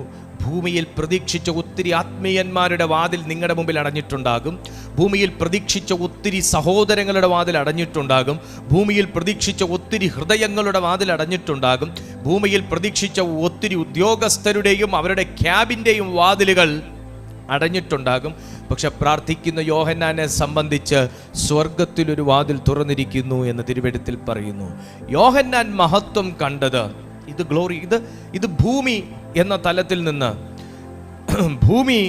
ഭൂമിയിൽ പ്രതീക്ഷിച്ച ഒത്തിരി ആത്മീയന്മാരുടെ വാതിൽ നിങ്ങളുടെ മുമ്പിൽ അടഞ്ഞിട്ടുണ്ടാകും. ഭൂമിയിൽ പ്രതീക്ഷിച്ച ഒത്തിരി സഹോദരങ്ങളുടെ വാതിൽ അടഞ്ഞിട്ടുണ്ടാകും. ഭൂമിയിൽ പ്രതീക്ഷിച്ച ഒത്തിരി ഹൃദയങ്ങളുടെ വാതിൽ അടഞ്ഞിട്ടുണ്ടാകും. ഭൂമിയിൽ പ്രതീക്ഷിച്ച ഒത്തിരി ഉദ്യോഗസ്ഥരുടെയും അവരുടെ ക്യാബിൻ്റെയും വാതിലുകൾ അടഞ്ഞിട്ടുണ്ടാകും. പക്ഷെ പ്രാർത്ഥിക്കുന്ന യോഹന്നാനെ സംബന്ധിച്ച് സ്വർഗത്തിലൊരു വാതിൽ തുറന്നിരിക്കുന്നു എന്ന് തിരുവെഴുത്തിൽ പറയുന്നു. യോഹന്നാൻ മഹത്വം കണ്ടത് ഇത് ഗ്ലോറി, ഇത് ഭൂമി എന്ന തലത്തിൽ നിന്ന്, ഭൂമി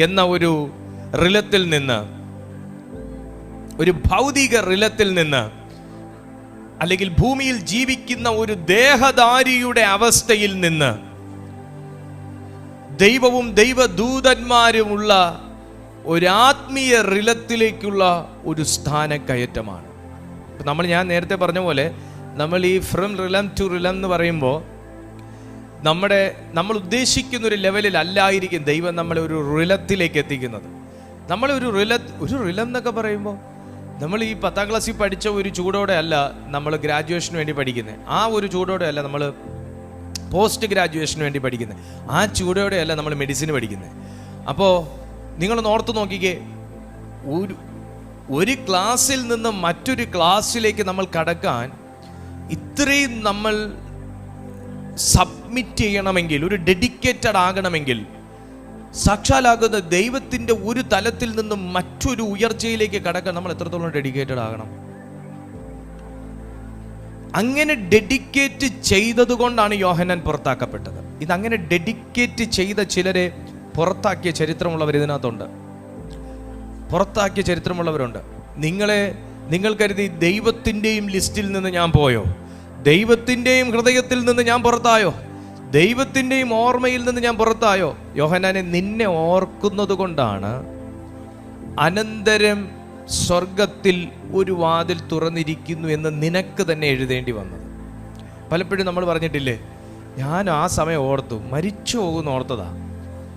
എന്ന ഒരു റിലത്തിൽ നിന്ന്, ഒരു ഭൗതിക റിലത്തിൽ നിന്ന്, അല്ലെങ്കിൽ ഭൂമിയിൽ ജീവിക്കുന്ന ഒരു ദേഹധാരിയുടെ അവസ്ഥയിൽ നിന്ന് ദൈവവും ദൈവദൂതന്മാരുമുള്ള ഒരാത്മീയ റിലത്തിലേക്കുള്ള ഒരു സ്ഥാനക്കയറ്റമാണ്. ഞാൻ നേരത്തെ പറഞ്ഞ പോലെ നമ്മൾ ഈ ഫ്രം റിലം ടു റിലം എന്ന് പറയുമ്പോൾ നമ്മൾ ഉദ്ദേശിക്കുന്ന ഒരു ലെവലിൽ അല്ലായിരിക്കും ദൈവം നമ്മളെ ഒരു റിലത്തിലേക്ക് എത്തിക്കുന്നത്. നമ്മളൊരു റിലം എന്നൊക്കെ പറയുമ്പോൾ നമ്മൾ ഈ 10ാം ക്ലാസ്സിൽ പഠിച്ച ഒരു ചൂടോടെ അല്ല നമ്മൾ ഗ്രാജുവേഷന് വേണ്ടി പഠിക്കുന്നത്. ആ ഒരു ചൂടോടെ അല്ല നമ്മൾ പോസ്റ്റ് ഗ്രാജുവേഷന് വേണ്ടി പഠിക്കുന്നത്. ആ ചൂടോടെ അല്ല നമ്മൾ മെഡിസിൻ പഠിക്കുന്നത്. അപ്പോൾ നിങ്ങളൊന്ന് ഓർത്ത് നോക്കിക്കേ, ഒരു ക്ലാസ്സിൽ നിന്ന് മറ്റൊരു ക്ലാസ്സിലേക്ക് നമ്മൾ കടക്കാൻ ഇത്രയും നമ്മൾ സബ്മിറ്റ് ചെയ്യണമെങ്കിൽ, ഒരു ഡെഡിക്കേറ്റഡ് ആകണമെങ്കിൽ, സാക്ഷാലാകുന്ന ദൈവത്തിൻ്റെ ഒരു തലത്തിൽ നിന്നും മറ്റൊരു ഉയർച്ചയിലേക്ക് കടക്കാൻ നമ്മൾ എത്രത്തോളം ഡെഡിക്കേറ്റഡ് ആകണം? അങ്ങനെ ഡെഡിക്കേറ്റ് ചെയ്തത് കൊണ്ടാണ് യോഹന്നാൻ പുറത്താക്കപ്പെട്ടത്. ഇതങ്ങനെ ഡെഡിക്കേറ്റ് ചെയ്ത ചിലരെ പുറത്താക്കിയ ചരിത്രമുള്ളവർ ഇതിനകത്തുണ്ട്. പുറത്താക്കിയ ചരിത്രമുള്ളവരുണ്ട്. നിങ്ങൾ കരുതി ദൈവത്തിൻ്റെയും ലിസ്റ്റിൽ നിന്ന് ഞാൻ പോയോ? ദൈവത്തിൻ്റെയും ഹൃദയത്തിൽ നിന്ന് ഞാൻ പുറത്തായോ? ദൈവത്തിൻ്റെയും ഓർമ്മയിൽ നിന്ന് ഞാൻ പുറത്തായോ? യോഹന്നാനെ, നിന്നെ ഓർക്കുന്നത് കൊണ്ടാണ് അനന്തരം സ്വർഗത്തിൽ ഒരു വാതിൽ തുറന്നിരിക്കുന്നു എന്ന് നിനക്ക് തന്നെ എഴുതേണ്ടി വന്നത്. പലപ്പോഴും നമ്മൾ പറഞ്ഞിട്ടില്ലേ, ഞാൻ ആ സമയം ഓർത്തു, മരിച്ചു പോകുന്ന ഓർത്തതാ,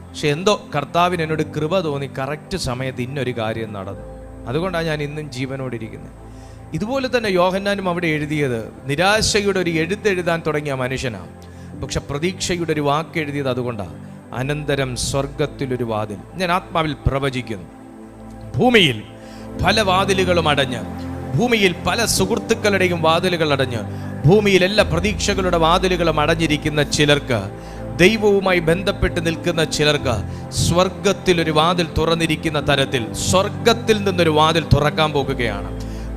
പക്ഷെ എന്തോ കർത്താവിന് എന്നോട് കൃപ തോന്നി, കറക്റ്റ് സമയത്ത് ഇന്നൊരു കാര്യം നടന്നു, അതുകൊണ്ടാണ് ഞാൻ ഇന്നും ജീവനോടിരിക്കുന്നത്. ഇതുപോലെ തന്നെ യോഹന്നാനും അവിടെ എഴുതിയത് നിരാശയുടെ ഒരു എഴുത്തെഴുതാൻ തുടങ്ങിയ മനുഷ്യനാണ്. പക്ഷെ പ്രതീക്ഷയുടെ ഒരു വാക്ക് എഴുതിയത് അതുകൊണ്ടാണ്. അനന്തരം സ്വർഗത്തിലൊരു വാതിൽ. ഞാൻ ആത്മാവിൽ പ്രവചിക്കുന്നു, ഭൂമിയിൽ പല വാതിലുകളും അടഞ്ഞ്, ഭൂമിയിൽ പല സുഹൃത്തുക്കളുടെയും വാതിലുകൾ അടഞ്ഞ്, ഭൂമിയിൽ എല്ലാ പ്രതീക്ഷകളുടെ വാതിലുകളും അടഞ്ഞിരിക്കുന്ന ചിലർക്ക്, ദൈവവുമായി ബന്ധപ്പെട്ട് നിൽക്കുന്ന ചിലർക്ക് സ്വർഗത്തിലൊരു വാതിൽ തുറന്നിരിക്കുന്ന തരത്തിൽ സ്വർഗത്തിൽ നിന്നൊരു വാതിൽ തുറക്കാൻ പോകുകയാണ്.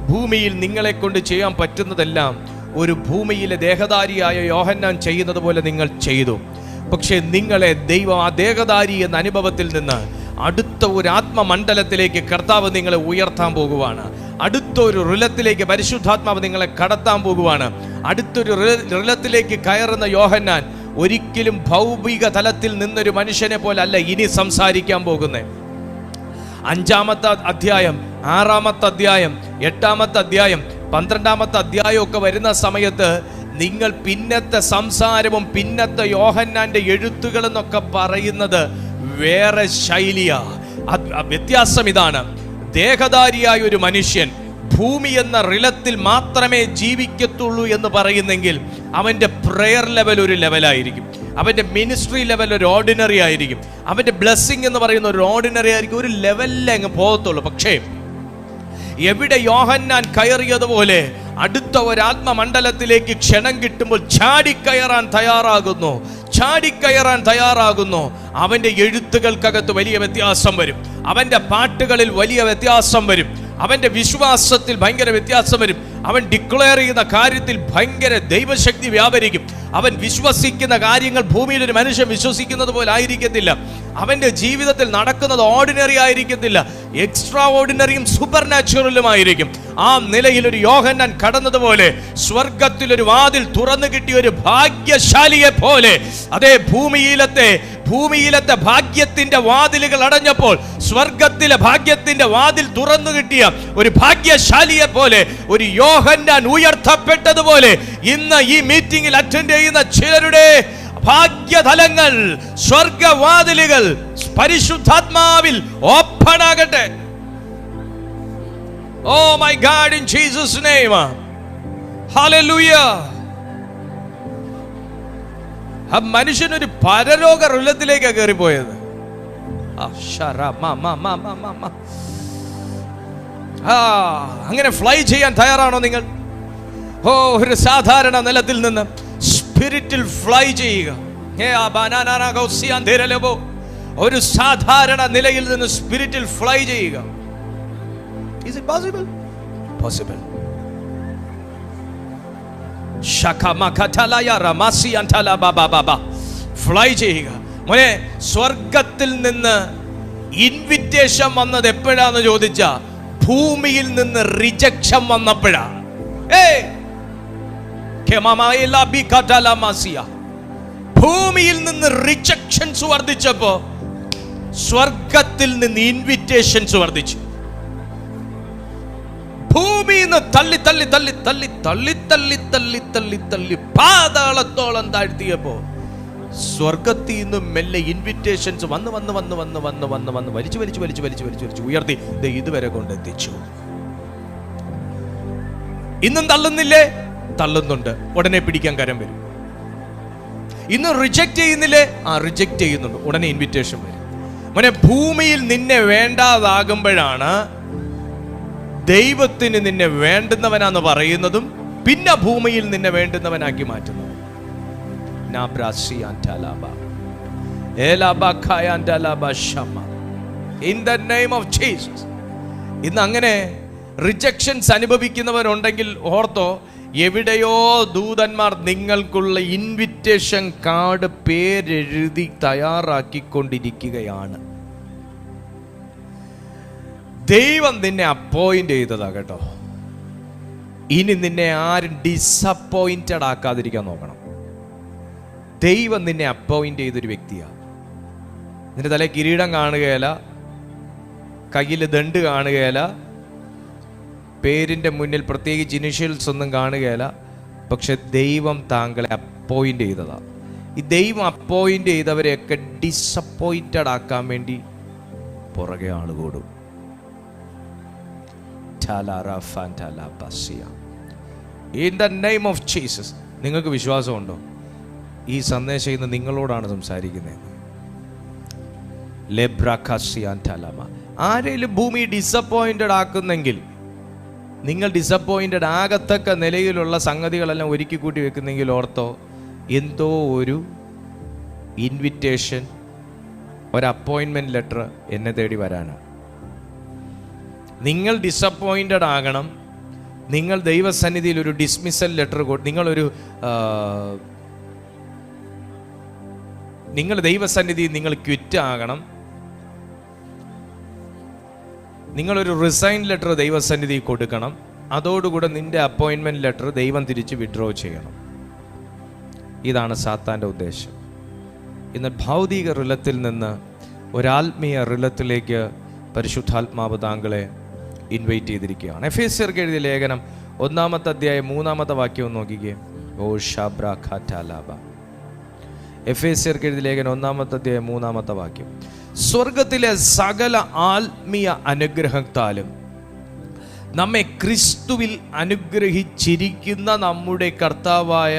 ഭൂമിയിൽ നിങ്ങളെ കൊണ്ട് ചെയ്യാൻ പറ്റുന്നതെല്ലാം ഒരു ഭൂമിയിലെ ദേഹധാരിയായ യോഹന്നാൻ ചെയ്യുന്നത് പോലെ നിങ്ങൾ ചെയ്തു. പക്ഷേ നിങ്ങളെ ദൈവം ആ ദേഹധാരി എന്ന അനുഭവത്തിൽ നിന്ന് അടുത്ത ഒരു ആത്മമണ്ഡലത്തിലേക്ക് കർത്താവ് നിങ്ങളെ ഉയർത്താൻ പോകുവാണ്. അടുത്തൊരു റിലത്തിലേക്ക് പരിശുദ്ധാത്മാവ് നിങ്ങളെ കടത്താൻ പോകുവാണ്. അടുത്തൊരു റിലത്തിലേക്ക് കയറുന്ന യോഹന്നാൻ ഒരിക്കലും ഭൗതിക തലത്തിൽ നിന്നൊരു മനുഷ്യനെ പോലെ അല്ല ഇനി സംസാരിക്കാൻ പോകുന്നത്. 5-ാമത്തെ അധ്യായം, 6-ാമത്തെ അധ്യായം, 8-ാമത്തെ അധ്യായം, 12-ാമത്തെ അധ്യായം ഒക്കെ വരുന്ന സമയത്ത് നിങ്ങൾ പിന്നത്തെ സംസാരവും പിന്നത്തെ യോഹന്നാന്റെ എഴുത്തുകളെന്നൊക്കെ പറയുന്നത് വേറെ ശൈലിയാ. വ്യത്യാസം ഇതാണ്. ദേഹധാരിയായ ഒരു മനുഷ്യൻ ഭൂമി എന്ന റിലത്തിൽ മാത്രമേ ജീവിക്കത്തുള്ളൂ എന്ന് പറയുന്നെങ്കിൽ അവൻ്റെ പ്രെയർ ലെവൽ ഒരു ലെവലായിരിക്കും, അവൻ്റെ മിനിസ്ട്രി ലെവൽ ഒരു ഓർഡിനറി ആയിരിക്കും, അവൻ്റെ ബ്ലെസ്സിങ് എന്ന് പറയുന്ന ഒരു ഓർഡിനറി ആയിരിക്കും, ഒരു ലെവലിലേ അങ്ങ് പോകത്തുള്ളൂ. പക്ഷേ എവിടെ യോഹന്നാൻ കയറിയതുപോലെ അടുത്ത ഒരാത്മമണ്ഡലത്തിലേക്ക് ക്ഷണം കിട്ടുമ്പോൾ ചാടിക്കയറാൻ തയ്യാറാകുന്നു. അവൻ്റെ എഴുത്തുകൾക്കകത്ത് വലിയ വ്യത്യാസം വരും, അവൻ്റെ പാട്ടുകളിൽ വലിയ വ്യത്യാസം വരും, അവന്റെ വിശ്വാസത്തിൽ ഭയങ്കര വ്യത്യാസം വരും. അവൻ ഡിക്ലെയർ ചെയ്യുന്ന കാര്യത്തിൽ ഭയങ്കര ദൈവശക്തി വ്യാപരിക്കും. അവൻ വിശ്വസിക്കുന്ന കാര്യങ്ങൾ ഭൂമിയിൽ ഒരു മനുഷ്യൻ വിശ്വസിക്കുന്നത് പോലെ ആയിരിക്കത്തില്ല. അവന്റെ ജീവിതത്തിൽ നടക്കുന്നത് ഓർഡിനറി ആയിരിക്കത്തില്ല, എക്സ്ട്രാ ഓർഡിനറിയും സൂപ്പർ നാച്ചുറലുമായിരിക്കും. ആ നിലയിൽ ഒരു യോഹന്നാൻ കടന്നതുപോലെ സ്വർഗത്തിൽ ഒരു വാതിൽ തുറന്നു കിട്ടിയ ഒരു ഭാഗ്യശാലിയെ പോലെ, അതേ ഭൂമിയിലത്തെ ഭാഗ്യത്തിന്റെ വാതിലുകൾ അടഞ്ഞപ്പോൾ സ്വർഗത്തിലെ ഭാഗ്യത്തിന്റെ വാതിൽ തുറന്നു കിട്ടിയ ഒരു ഭാഗ്യശാലിയെ പോലെ ഒരു യോഹന്നാൻ ഉയർത്തപ്പെട്ടതുപോലെ ഇന്ന് ഈ മീറ്റിംഗിൽ അറ്റൻഡ് ചെയ്യുന്ന ചിലരുടെ ഭാഗ്യതലങ്ങൾ, സ്വർഗവാതിലുകൾ പരിശുദ്ധാത്മാവിൽ ഓപ്പൺ ആകട്ടെ. Oh my god, in Jesus name, hallelujah. ആ മനുഷ്യനൊരു പരലോക റുലത്തിലേക്കാണ് കയറിപ്പോയത്. അങ്ങനെ ഫ്ലൈ ചെയ്യാൻ തയ്യാറാണോ നിങ്ങൾ? ഒരു സാധാരണ നിലത്തിൽ നിന്ന് സ്പിരിറ്റിൽ ഫ്ലൈ ചെയ്യുക. ഒരു സാധാരണ നിലയിൽ നിന്ന് സ്പിരിറ്റിൽ ഫ്ലൈ ചെയ്യുക. Is it possible? Possible. Fly ചെയ്യുക മോനെ. സ്വർഗത്തിൽ നിന്ന് ഇൻവിറ്റേഷൻ വന്നത് എപ്പോഴാന്ന് ചോദിച്ചാ ഭൂമിയിൽ നിന്ന് റിജക്ഷൻ വന്നപ്പോഴാ. ഭൂമിയിൽ നിന്ന് റിജക്ഷൻസ് വർദ്ധിച്ചപ്പോ സ്വർഗത്തിൽ നിന്ന് ഇൻവിറ്റേഷൻസ് വർദ്ധിച്ചു. ഭൂമിയിൽ നിന്ന് തള്ളി തള്ളി തള്ളി തള്ളി തള്ളി തള്ളി തള്ളി തള്ളി തള്ളി പാതാളത്തോളം താഴ്ത്തിയപ്പോ സ്വർഗത്തിൽ നിന്ന് മെല്ലെ ഇൻവിറ്റേഷൻസ് വന്ന് വന്ന് വന്ന് വന്ന് വന്ന് വന്ന് വന്ന് വലിച്ചു വലിച്ചു വലിച്ചു വലിച്ചു വലിച്ചു വലിച്ചു ഉയർത്തി ഇതുവരെ കൊണ്ടെത്തിച്ചു. ഇന്നും തള്ളുന്നില്ലേ? തള്ളുന്നുണ്ട്. ഉടനെ പിടിക്കാൻ കരം വരും. ഇന്ന് റിജക്റ്റ് ചെയ്യുന്നില്ലേ? റിജക്റ്റ് ചെയ്യുന്നുണ്ട്. ഉടനെ ഇൻവിറ്റേഷൻ വരും. മോനെ, ഭൂമിയിൽ നിന്നെ വേണ്ടാതാകുമ്പോഴാണ് ദൈവത്തിന് നിന്നെ വേണ്ടുന്നവനാന്ന് പറയുന്നതും പിന്നെ ഭൂമിയിൽ നിന്നെ വേണ്ടുന്നവനാക്കി മാറ്റുന്നത്. ഇന്ന് അങ്ങനെ റിജക്ഷൻസ് അനുഭവിക്കുന്നവരുണ്ടെങ്കിൽ ഓർത്തോ, എവിടെയോ ദൂതന്മാർ നിങ്ങൾക്കുള്ള ഇൻവിറ്റേഷൻ കാർഡ് പേരെഴുതി തയ്യാറാക്കിക്കൊണ്ടിരിക്കുകയാണ്. ദൈവം നിന്നെ അപ്പോയിന്റ് ചെയ്തതാ കേട്ടോ. ഇനി നിന്നെ ആരും ഡിസപ്പോയിന്റഡ് ആക്കാതിരിക്കാൻ നോക്കണം. ദൈവം നിന്നെ അപ്പോയിന്റ് ചെയ്തൊരു വ്യക്തിയാ. നിന്റെ തലേ കിരീടം കാണുകയില്ല, കയ്യിൽ ദണ്ട് കാണുകയില്ല, പേരിന്റെ മുന്നിൽ പ്രത്യേകിച്ച് ഇനിഷ്യൽസ് ഒന്നും കാണുകയില്ല. പക്ഷെ ദൈവം താങ്കളെ അപ്പോയിന്റ് ചെയ്തതാ. ഈ ദൈവം അപ്പോയിന്റ് ചെയ്തവരെയൊക്കെ ഡിസപ്പോയിന്റഡ് ആക്കാൻ വേണ്ടി പുറകെ ആളുകൂടും. In the name of Jesus. നിങ്ങൾക്ക് വിശ്വാസമുണ്ടോ? ഈ സന്ദേശം ഇന്ന് നിങ്ങളോടാണ് സംസാരിക്കുന്നത്. ആരെങ്കിലും ഭൂമി ഡിസപ്പോയിന്റഡ് ആക്കുന്നെങ്കിൽ, നിങ്ങൾ ഡിസപ്പോയിന്റഡ് ആകത്തക്ക നിലയിലുള്ള സംഗതികളെല്ലാം ഒരുക്കി കൂട്ടി വെക്കുന്നെങ്കിൽ ഓർത്തോ, എന്തോ ഒരു ഇൻവിറ്റേഷൻ, ഒരു അപ്പോയിൻമെന്റ് ലെറ്റർ എന്നെ തേടി വരാനാണ്. നിങ്ങൾ ഡിസപ്പോയിന്റഡ് ആകണം. നിങ്ങൾ ദൈവസന്നിധിയിൽ ഒരു ഡിസ്മിസൽ ലെറ്റർ, നിങ്ങൾ ദൈവസന്നിധിയിൽ നിങ്ങൾ ക്വിറ്റ് ആകണം. നിങ്ങളൊരു റിസൈൻ ലെറ്റർ ദൈവസന്നിധി കൊടുക്കണം. അതോടുകൂടെ നിന്റെ അപ്പോയിൻമെന്റ് ലെറ്റർ ദൈവം തിരിച്ച് വിഡ്രോ ചെയ്യണം. ഇതാണ് സാത്താൻ്റെ ഉദ്ദേശം. ഇന്ന് ഭൗതിക റിലത്തിൽ നിന്ന് ഒരാത്മീയ റിലത്തിലേക്ക് പരിശുദ്ധാത്മാവ് താങ്കളെ ഇൻവൈറ്റ് ചെയ്തിരിക്കുകയാണ്. എഫേസ്യർക്ക് എഴുതിയ ലേഖനം 1-ാമത്തെ അധ്യായം 3-ാമത്തെ വാക്യം നോക്കിക്കേ. എഫേസ്യർക്ക് എഴുതിയ ലേഖനം 1-ാമത്തെ അധ്യായം 3-ാമത്തെ വാക്യം. സ്വർഗത്തിലെ സകല ആത്മീയ അനുഗ്രഹത്താലും നമ്മെ ക്രിസ്തുവിൽ അനുഗ്രഹിച്ചിരിക്കുന്ന നമ്മുടെ കർത്താവായ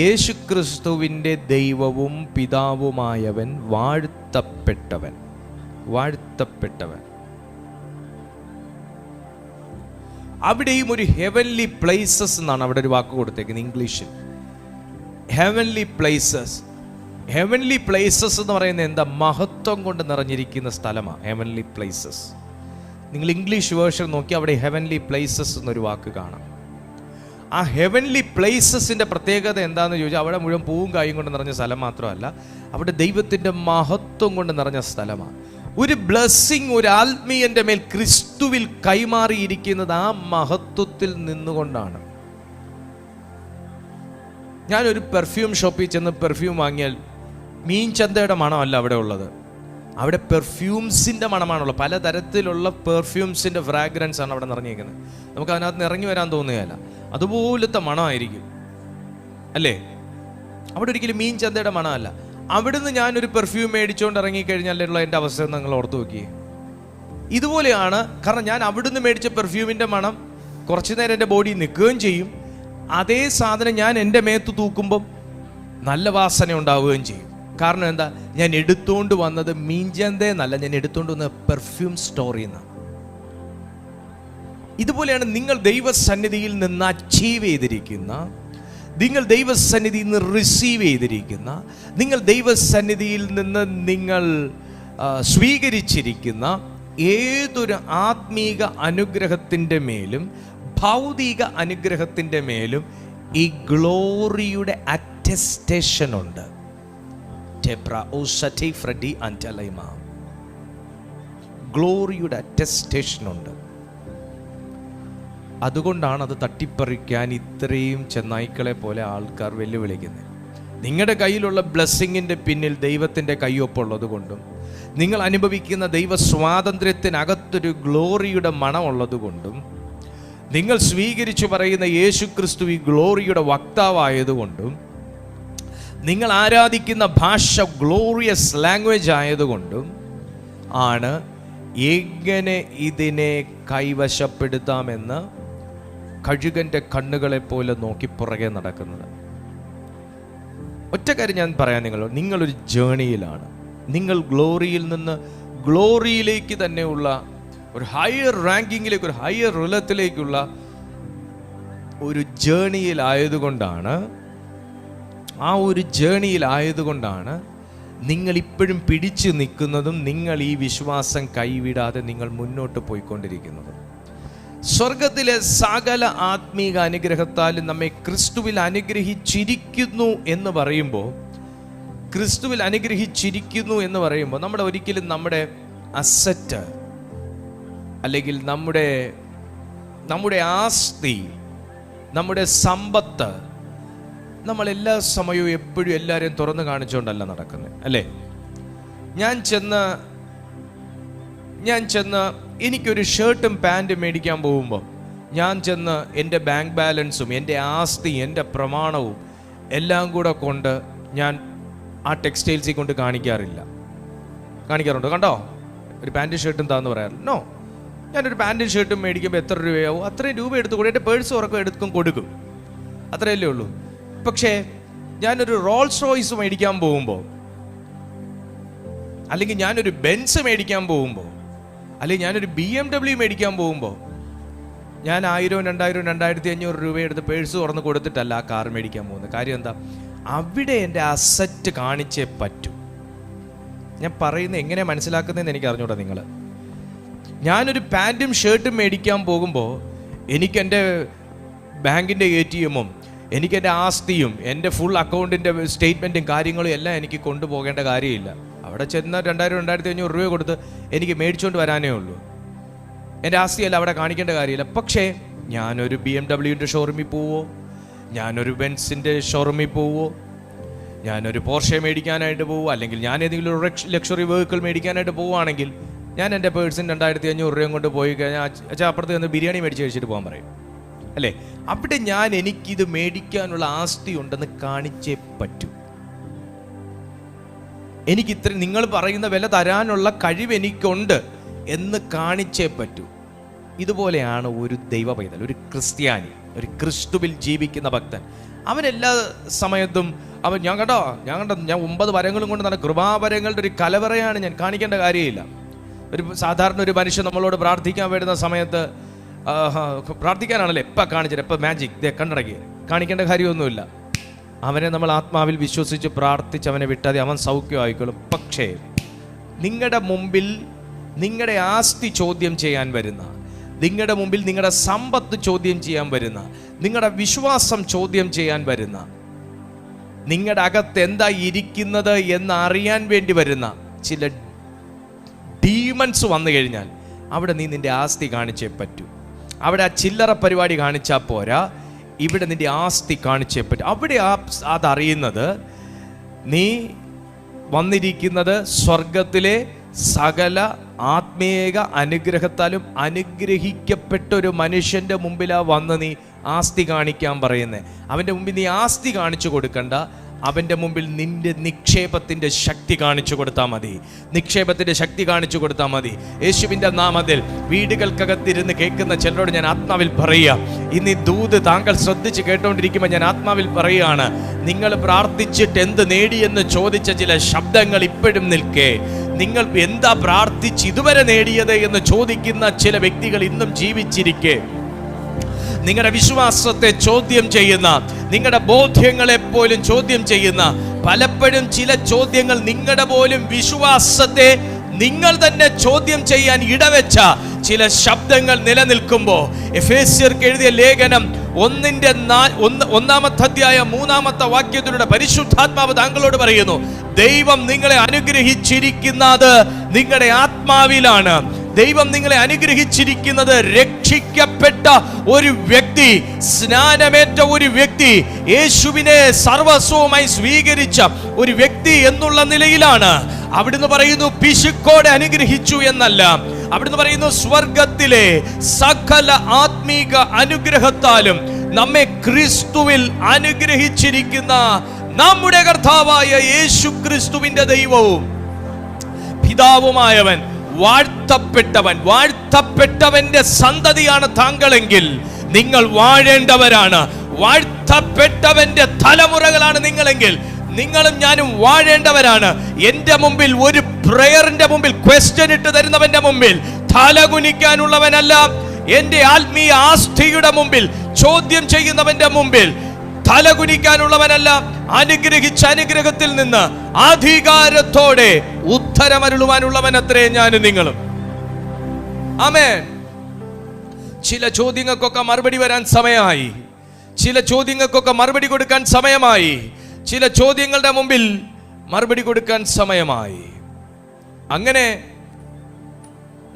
യേശുക്രിസ്തുവിൻ്റെ ദൈവവും പിതാവുമായവൻ വാഴ്ത്തപ്പെട്ടവൻ. അവിടെയും ഒരു ഹെവൻലി പ്ലേസസ് എന്നാണ് അവിടെ ഒരു വാക്ക് കൊടുത്തേക്കുന്നത് ഇംഗ്ലീഷിൽ. Heavenly places. ഹെവൻലി പ്ലേസസ് എന്ന് പറയുന്നത് എന്താ? മഹത്വം കൊണ്ട് നിറഞ്ഞിരിക്കുന്ന സ്ഥലമാണ് ഹെവൻലി പ്ലേസസ്. നിങ്ങൾ ഇംഗ്ലീഷ് വേർഷൻ നോക്കി അവിടെ ഹെവൻലി പ്ലേസസ് എന്നൊരു വാക്ക് കാണാം. ആ ഹെവൻലി പ്ലേസസിൻ്റെ പ്രത്യേകത എന്താണെന്ന് ചോദിച്ചാൽ അവിടെ മുഴുവൻ പൂവും കായും കൊണ്ട് നിറഞ്ഞ സ്ഥലം മാത്രമല്ല, അവിടെ ദൈവത്തിൻ്റെ മഹത്വം കൊണ്ട് നിറഞ്ഞ സ്ഥലമാണ്. ഒരു ബ്ലെസ്സിങ് ഒരു ആത്മീയൻ്റെ മേൽ ക്രിസ്തുവിൽ കൈമാറിയിരിക്കുന്നത് ആ മഹത്വത്തിൽ നിന്നുകൊണ്ടാണ്. ഞാനൊരു പെർഫ്യൂം ഷോപ്പിൽ ചെന്ന് പെർഫ്യൂം വാങ്ങിയാൽ മീൻ ചന്തയുടെ മണമല്ല അവിടെ ഉള്ളത്, അവിടെ പെർഫ്യൂംസിൻ്റെ മണമാണുള്ളത്. പലതരത്തിലുള്ള പെർഫ്യൂംസിൻ്റെ ഫ്രാഗ്രൻസ് ആണ് അവിടെ നിറഞ്ഞിരിക്കുന്നത്. നമുക്ക് അതിനകത്ത് നിന്ന് ഇറങ്ങി വരാൻ തോന്നുകയല്ല, അതുപോലത്തെ മണമായിരിക്കും അല്ലേ. അവിടെ ഒരിക്കലും മീൻ ചന്തയുടെ മണമല്ല. അവിടുന്ന് ഞാനൊരു പെർഫ്യൂം മേടിച്ചുകൊണ്ട് ഇറങ്ങിക്കഴിഞ്ഞാലുള്ള എൻ്റെ അവസ്ഥ നിങ്ങൾ ഓർത്ത് നോക്കിയേ. ഇതുപോലെയാണ്. കാരണം ഞാൻ അവിടുന്ന് മേടിച്ച പെർഫ്യൂമിൻ്റെ മണം കുറച്ചു നേരം എൻ്റെ ബോഡി നിൽക്കുകയും ചെയ്യും, അതേ സാധനം ഞാൻ എൻ്റെ മേത്ത് തൂക്കുമ്പം നല്ല വാസന ഉണ്ടാവുകയും ചെയ്യും. കാരണം എന്താ, ഞാൻ എടുത്തുകൊണ്ട് വന്നത് മീൻ ചന്തയെന്നല്ല, ഞാൻ എടുത്തുകൊണ്ട് വന്നത് പെർഫ്യൂം സ്റ്റോറിൽ നിന്നാണ്. ഇതുപോലെയാണ് നിങ്ങൾ ദൈവസന്നിധിയിൽ നിന്ന് അച്ചീവ് ചെയ്തിരിക്കുന്ന, നിങ്ങൾ ദൈവസന്നിധിയിൽ നിന്ന് റിസീവ് ചെയ്തിരിക്കുന്ന, നിങ്ങൾ ദൈവസന്നിധിയിൽ നിന്ന് നിങ്ങൾ സ്വീകരിച്ചിരിക്കുന്ന ഏതൊരു ആത്മീക അനുഗ്രഹത്തിൻ്റെ മേലും ഭൗതിക അനുഗ്രഹത്തിൻ്റെ മേലും ഈ ഗ്ലോറിയുടെ അറ്റസ്റ്റേഷൻ ഉണ്ട്. ഗ്ലോറിയുടെ അറ്റസ്റ്റേഷൻ ഉണ്ട്. അതുകൊണ്ടാണ് അത് തട്ടിപ്പറിക്കാൻ ഇത്രയും ചെന്നായ്ക്കളെ പോലെ ആൾക്കാർ വെല്ലുവിളിക്കുന്നത്. നിങ്ങളുടെ കയ്യിലുള്ള ബ്ലെസ്സിങ്ങിൻ്റെ പിന്നിൽ ദൈവത്തിൻ്റെ കയ്യൊപ്പുള്ളത് കൊണ്ടും നിങ്ങൾ അനുഭവിക്കുന്ന ദൈവ സ്വാതന്ത്ര്യത്തിനകത്തൊരു ഗ്ലോറിയുടെ മണമുള്ളത് കൊണ്ടും നിങ്ങൾ സ്വീകരിച്ചു പറയുന്ന യേശു ക്രിസ്തു ഈ ഗ്ലോറിയുടെ വക്താവായതുകൊണ്ടും നിങ്ങൾ ആരാധിക്കുന്ന ഭാഷ ഗ്ലോറിയസ് ലാംഗ്വേജ് ആയതുകൊണ്ടും ആണ് എങ്ങനെ ഇതിനെ കൈവശപ്പെടുത്താമെന്ന് കഴുകൻ്റെ കണ്ണുകളെ പോലെ നോക്കി പുറകെ നടക്കുന്നത്. ഒറ്റ കാര്യം ഞാൻ പറയാൻ നിങ്ങളൊരു ജേണിയിലാണ്. നിങ്ങൾ ഗ്ലോറിയിൽ നിന്ന് ഗ്ലോറിയിലേക്ക് തന്നെയുള്ള ഒരു ഹയർ റാങ്കിങ്ങിലേക്ക്, ഒരു ഹയർ റിലത്തിലേക്കുള്ള ഒരു ജേണിയിലായതുകൊണ്ടാണ്, ആ ഒരു ജേണിയിലായതുകൊണ്ടാണ് നിങ്ങൾ ഇപ്പോഴും പിടിച്ചു നിൽക്കുന്നതും നിങ്ങൾ ഈ വിശ്വാസം കൈവിടാതെ നിങ്ങൾ മുന്നോട്ട് പോയിക്കൊണ്ടിരിക്കുന്നതും. സ്വർഗത്തിലെ സകല ആത്മീക അനുഗ്രഹത്താലും നമ്മെ ക്രിസ്തുവിൽ അനുഗ്രഹിച്ചിരിക്കുന്നു എന്ന് പറയുമ്പോൾ, ക്രിസ്തുവിൽ അനുഗ്രഹിച്ചിരിക്കുന്നു എന്ന് പറയുമ്പോൾ നമ്മുടെ ഒരിക്കലും നമ്മുടെ അസറ്റ് അല്ലെങ്കിൽ നമ്മുടെ ആസ്തി, നമ്മുടെ സമ്പത്ത് നമ്മൾ എല്ലാ സമയവും എപ്പോഴും എല്ലാവരെയും തുറന്നു കാണിച്ചുകൊണ്ടല്ല നടക്കുന്നത് അല്ലേ. ഞാൻ ചെന്ന് എനിക്കൊരു ഷർട്ടും പാൻറ്റും മേടിക്കാൻ പോകുമ്പോൾ ഞാൻ ചെന്ന് എൻ്റെ ബാങ്ക് ബാലൻസും എൻ്റെ ആസ്തിയും എൻ്റെ പ്രമാണവും എല്ലാം കൂടെ കൊണ്ട് ഞാൻ ആ ടെക്സ്റ്റൈൽസിൽ കൊണ്ട് കാണിക്കാറുണ്ടോ? കണ്ടോ, ഒരു പാൻറ്റും ഷർട്ടും താന്ന് പറയാറില്ല. നോ, ഞാനൊരു പാൻറ്റും ഷർട്ടും മേടിക്കുമ്പോൾ എത്ര രൂപയാവും അത്രയും രൂപ എടുത്ത് കൊടുക്കും, എൻ്റെ പേഴ്സ് ഉറക്കം കൊടുക്കും, അത്രയല്ലേ ഉള്ളൂ. പക്ഷേ ഞാനൊരു റോൾസ് റോയ്സ് മേടിക്കാൻ പോകുമ്പോൾ, അല്ലെങ്കിൽ ഞാനൊരു ബെൻസ് മേടിക്കാൻ പോകുമ്പോൾ, അല്ലെങ്കിൽ ഞാനൊരു BMW മേടിക്കാൻ പോകുമ്പോൾ ഞാൻ 1000, 2000, 2500 രൂപ എടുത്ത് പേഴ്സ് തുറന്ന് കൊടുത്തിട്ടല്ല ആ കാർ മേടിക്കാൻ പോകുന്നത്. കാര്യം എന്താ, അവിടെ എൻ്റെ അസറ്റ് കാണിച്ചേ പറ്റൂ. ഞാൻ പറയുന്നത് എങ്ങനെ മനസ്സിലാക്കുന്നതെന്ന് എനിക്ക് അറിഞ്ഞൂടാ നിങ്ങൾ. ഞാനൊരു പാൻറ്റും ഷർട്ടും മേടിക്കാൻ പോകുമ്പോൾ എനിക്ക് എൻ്റെ ബാങ്കിൻ്റെ ATM-ഉം എനിക്ക് എൻ്റെ ആസ്തിയും എൻ്റെ ഫുൾ അക്കൗണ്ടിൻ്റെ സ്റ്റേറ്റ്മെൻറ്റും കാര്യങ്ങളും എല്ലാം എനിക്ക് കൊണ്ടുപോകേണ്ട കാര്യമില്ല. അവിടെ ചെന്ന 2000, 2500 രൂപ കൊടുത്ത് എനിക്ക് മേടിച്ചുകൊണ്ട് വരാനേ ഉള്ളൂ. എൻ്റെ ആസ്തിയല്ല അവിടെ കാണിക്കേണ്ട കാര്യമില്ല. പക്ഷേ ഞാനൊരു BMW-ൻ്റെ ഷോറൂമിൽ പോവോ, ഞാനൊരു ബെൻസിൻ്റെ ഷോറൂമിൽ പോവോ, ഞാനൊരു പോർഷെ മേടിക്കാനായിട്ട് പോവുക, അല്ലെങ്കിൽ ഞാൻ ഏതെങ്കിലും ഒരു ലക്ഷറി വെഹിക്കിൾ മേടിക്കാനായിട്ട് പോവുകയാണെങ്കിൽ ഞാൻ എൻ്റെ പേഴ്സിന് 2500 രൂപയും കൊണ്ട് പോയി കഴിഞ്ഞാൽ അച്ഛാ അപ്പുറത്ത് നിന്ന് ബിരിയാണി മേടിച്ച് കഴിച്ചിട്ട് പോകാൻ പറയും അല്ലേ. അവിടെ ഞാൻ എനിക്കിത് മേടിക്കാനുള്ള ആസ്തി ഉണ്ടെന്ന് കാണിച്ചേ പറ്റൂ. എനിക്ക് ഇത്രയും നിങ്ങൾ പറയുന്ന വില തരാനുള്ള കഴിവ് എനിക്കുണ്ട് എന്ന് കാണിച്ചേ പറ്റൂ. ഇതുപോലെയാണ് ഒരു ദൈവ പൈതൽ, ഒരു ക്രിസ്ത്യാനി, ഒരു ക്രിസ്തുവിൽ ജീവിക്കുന്ന ഭക്തൻ. അവനെല്ലാ സമയത്തും ഞാൻ 9 വരങ്ങളും കൊണ്ട് നടക്കും. കൃപാവരങ്ങളുടെ ഒരു കലവറയാണ് ഞാൻ, കാണിക്കേണ്ട കാര്യമില്ല. സാധാരണ ഒരു മനുഷ്യൻ നമ്മളോട് പ്രാർത്ഥിക്കാൻ വരുന്ന സമയത്ത് പ്രാർത്ഥിക്കാനാണല്ലേ എപ്പോൾ കാണിച്ചത്, എപ്പോൾ മാജിക് കണ്ടടക്കി കാണിക്കേണ്ട കാര്യമൊന്നുമില്ല. അവനെ നമ്മൾ ആത്മാവിൽ വിശ്വസിച്ച് പ്രാർത്ഥിച്ച് അവനെ വിട്ടാതെ അവൻ സൗഖ്യമായിക്കോളും. പക്ഷേ നിങ്ങളുടെ മുമ്പിൽ നിങ്ങളുടെ ആസ്തി ചോദ്യം ചെയ്യാൻ വരുന്ന, നിങ്ങളുടെ മുമ്പിൽ നിങ്ങളുടെ സമ്പത്ത് ചോദ്യം ചെയ്യാൻ വരുന്ന, നിങ്ങളുടെ വിശ്വാസം ചോദ്യം ചെയ്യാൻ വരുന്ന, നിങ്ങളുടെ അകത്ത് എന്താ ഇരിക്കുന്നത് എന്ന് അറിയാൻ വേണ്ടി വരുന്ന ചില ഡീമൺസ് വന്നു കഴിഞ്ഞാൽ അവിടെ നീ നിന്റെ ആസ്തി കാണിച്ചേ പറ്റൂ. അവിടെ ആ ചില്ലറ പരിപാടി കാണിച്ചാൽ പോരാ, ഇവിടെ നിന്റെ ആസ്തി കാണിച്ചേ പറ്റൂ. അവിടെ അതറിയുന്നത് നീ വന്നിരിക്കുന്നത് സ്വർഗത്തിലെ സകല ആത്മീയ അനുഗ്രഹത്താലും അനുഗ്രഹിക്കപ്പെട്ട ഒരു മനുഷ്യന്റെ മുമ്പിലാ വന്ന് നീ ആസ്തി കാണിക്കാൻ പറയുന്നത്. അവൻ്റെ മുമ്പിൽ നീ ആസ്തി കാണിച്ചു കൊടുക്കണ്ട, അവൻ്റെ മുമ്പിൽ നിന്റെ നിക്ഷേപത്തിൻ്റെ ശക്തി കാണിച്ചു കൊടുത്താൽ മതി. നിക്ഷേപത്തിൻ്റെ ശക്തി കാണിച്ചു കൊടുത്താൽ മതി. യേശുവിൻ്റെ നാമത്തിൽ വീടുകൾക്കകത്തിരുന്ന് കേൾക്കുന്ന ചിലരോട് ഞാൻ ആത്മാവിൽ പറയുക, ഇന്ന് ഈ ദൂത് താങ്കൾ ശ്രദ്ധിച്ച് കേട്ടുകൊണ്ടിരിക്കുമ്പോൾ ഞാൻ ആത്മാവിൽ പറയുകയാണ്, നിങ്ങൾ പ്രാർത്ഥിച്ചിട്ട് എന്ത് നേടിയെന്ന് ചോദിച്ച ചില ശബ്ദങ്ങൾ ഇപ്പോഴും നിൽക്കേ. നിങ്ങൾ എന്താ പ്രാർത്ഥിച്ച് ഇതുവരെ നേടിയത് എന്ന് ചോദിക്കുന്ന ചില വ്യക്തികൾ ഇന്നും ജീവിച്ചിരിക്കെ. നിങ്ങളുടെ വിശ്വാസത്തെ ചോദ്യം ചെയ്യുന്ന, നിങ്ങളുടെ ബോധ്യങ്ങളെ പോലും ചോദ്യം ചെയ്യുന്ന, പലപ്പോഴും ചില ചോദ്യങ്ങൾ നിങ്ങളുടെ പോലും വിശ്വാസത്തെ നിങ്ങൾ തന്നെ ചോദ്യം ചെയ്യാൻ ഇടവെച്ച ചില ശബ്ദങ്ങൾ നിലനിൽക്കുമ്പോൾ, എഫേസ്യർക്ക് എഴുതിയ ലേഖനം 1-ാമത്തെ അധ്യായം 3-ാമത്തെ വാക്യത്തിലൂടെ പരിശുദ്ധാത്മാവ് താങ്കളോട് പറയുന്നു, ദൈവം നിങ്ങളെ അനുഗ്രഹിച്ചിരിക്കുന്നത് നിങ്ങളുടെ ആത്മാവിലാണ്. ദൈവം നിങ്ങളെ അനുഗ്രഹിച്ചിരിക്കുന്നത് രക്ഷിക്കപ്പെട്ട ഒരു വ്യക്തി, സ്നാനമേറ്റ ഒരു വ്യക്തി, യേശുവിനെ സർവസ്വമായി സ്വീകരിച്ച ഒരു വ്യക്തി എന്നുള്ള നിലയിലാണ്. അവിടുന്ന് പറയുന്നു പിശുക്കോടെ അനുഗ്രഹിച്ചു എന്നല്ല, അവിടുന്ന് പറയുന്നു സ്വർഗത്തിലെ സകല ആത്മീക അനുഗ്രഹത്താലും നമ്മെ ക്രിസ്തുവിൽ അനുഗ്രഹിച്ചിരിക്കുന്ന നമ്മുടെ കർത്താവായ യേശു ക്രിസ്തുവിന്റെ ദൈവവും പിതാവുമായവൻ വാഴ്ത്തപ്പെട്ടവന്റെ സന്തതിയാണ് താങ്കളെങ്കിൽ നിങ്ങൾ വാഴേണ്ടവരാണ്. വാഴ്ത്തപ്പെട്ടവന്റെ തലമുറകളാണ് നിങ്ങളെങ്കിൽ നിങ്ങളും ഞാനും വാഴേണ്ടവരാണ്. എന്റെ മുമ്പിൽ ഒരു പ്രയറിന്റെ മുമ്പിൽ ക്വസ്റ്റ്യൻ ഇട്ട് തരുന്നവന്റെ മുമ്പിൽ തലകുനിക്കാനുള്ളവനല്ല. എന്റെ ആത്മീയ ആസ്ഥിയുടെ മുമ്പിൽ ചോദ്യം ചെയ്യുന്നവന്റെ മുമ്പിൽ തലകുനിക്കാനുള്ളവനല്ല. അനുഗ്രഹിച്ച അനുഗ്രഹത്തിൽ നിന്ന് അധികാരത്തോടെ ഉത്തരമരുളുവാനുള്ളവനത്രേ ഞാനും നിങ്ങളും. ആമേൻ. ചില ചോദ്യങ്ങൾക്കൊക്കെ മറുപടി വരാൻ സമയമായി. ചില ചോദ്യങ്ങൾക്കൊക്കെ മറുപടി കൊടുക്കാൻ സമയമായി. ചില ചോദ്യങ്ങളുടെ മുമ്പിൽ മറുപടി കൊടുക്കാൻ സമയമായി. അങ്ങനെ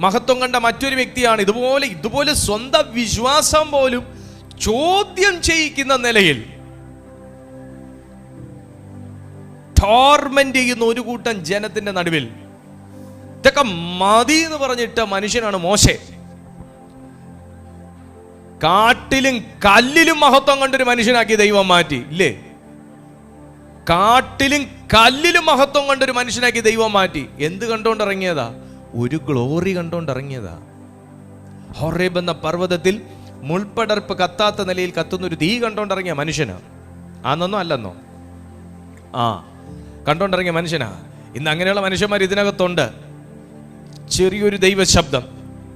മഹത്വം കണ്ട മറ്റൊരു വ്യക്തിയാണ് ഇതുപോലെ സ്വന്തം വിശ്വാസം പോലും ചോദ്യം ചെയ്യിക്കുന്ന നിലയിൽ ടോർമെന്റ് ചെയ്യുന്ന ഒരു കൂട്ടം ജനത്തിന്റെ നടുവിൽ ഇതൊക്കെ മതി എന്ന് പറഞ്ഞിട്ട മനുഷ്യനാണ് മോശെ. കാട്ടിലും കല്ലിലും മഹത്വം കണ്ടൊരു മനുഷ്യനാക്കി ദൈവം മാറ്റി, ഇല്ലേ? കാട്ടിലും കല്ലിലും മഹത്വം കണ്ടൊരു മനുഷ്യനാക്കി ദൈവം മാറ്റി. എന്ത് കണ്ടോണ്ടിറങ്ങിയതാ? ഒരു ഗ്ലോറി കണ്ടോണ്ടിറങ്ങിയതാ. ഹൊറേബ് എന്ന പർവ്വതത്തിൽ മുൾപ്പടർപ്പ് കത്താത്ത നിലയിൽ കത്തുന്ന ഒരു തീ കണ്ടോണ്ടിറങ്ങിയ മനുഷ്യനാ. ആണെന്നോ അല്ലെന്നോ? കണ്ടോണ്ടിറങ്ങിയ മനുഷ്യനാ. ഇന്ന് അങ്ങനെയുള്ള മനുഷ്യന്മാർ ഇതിനകത്തുണ്ട്. ചെറിയൊരു ദൈവ ശബ്ദം,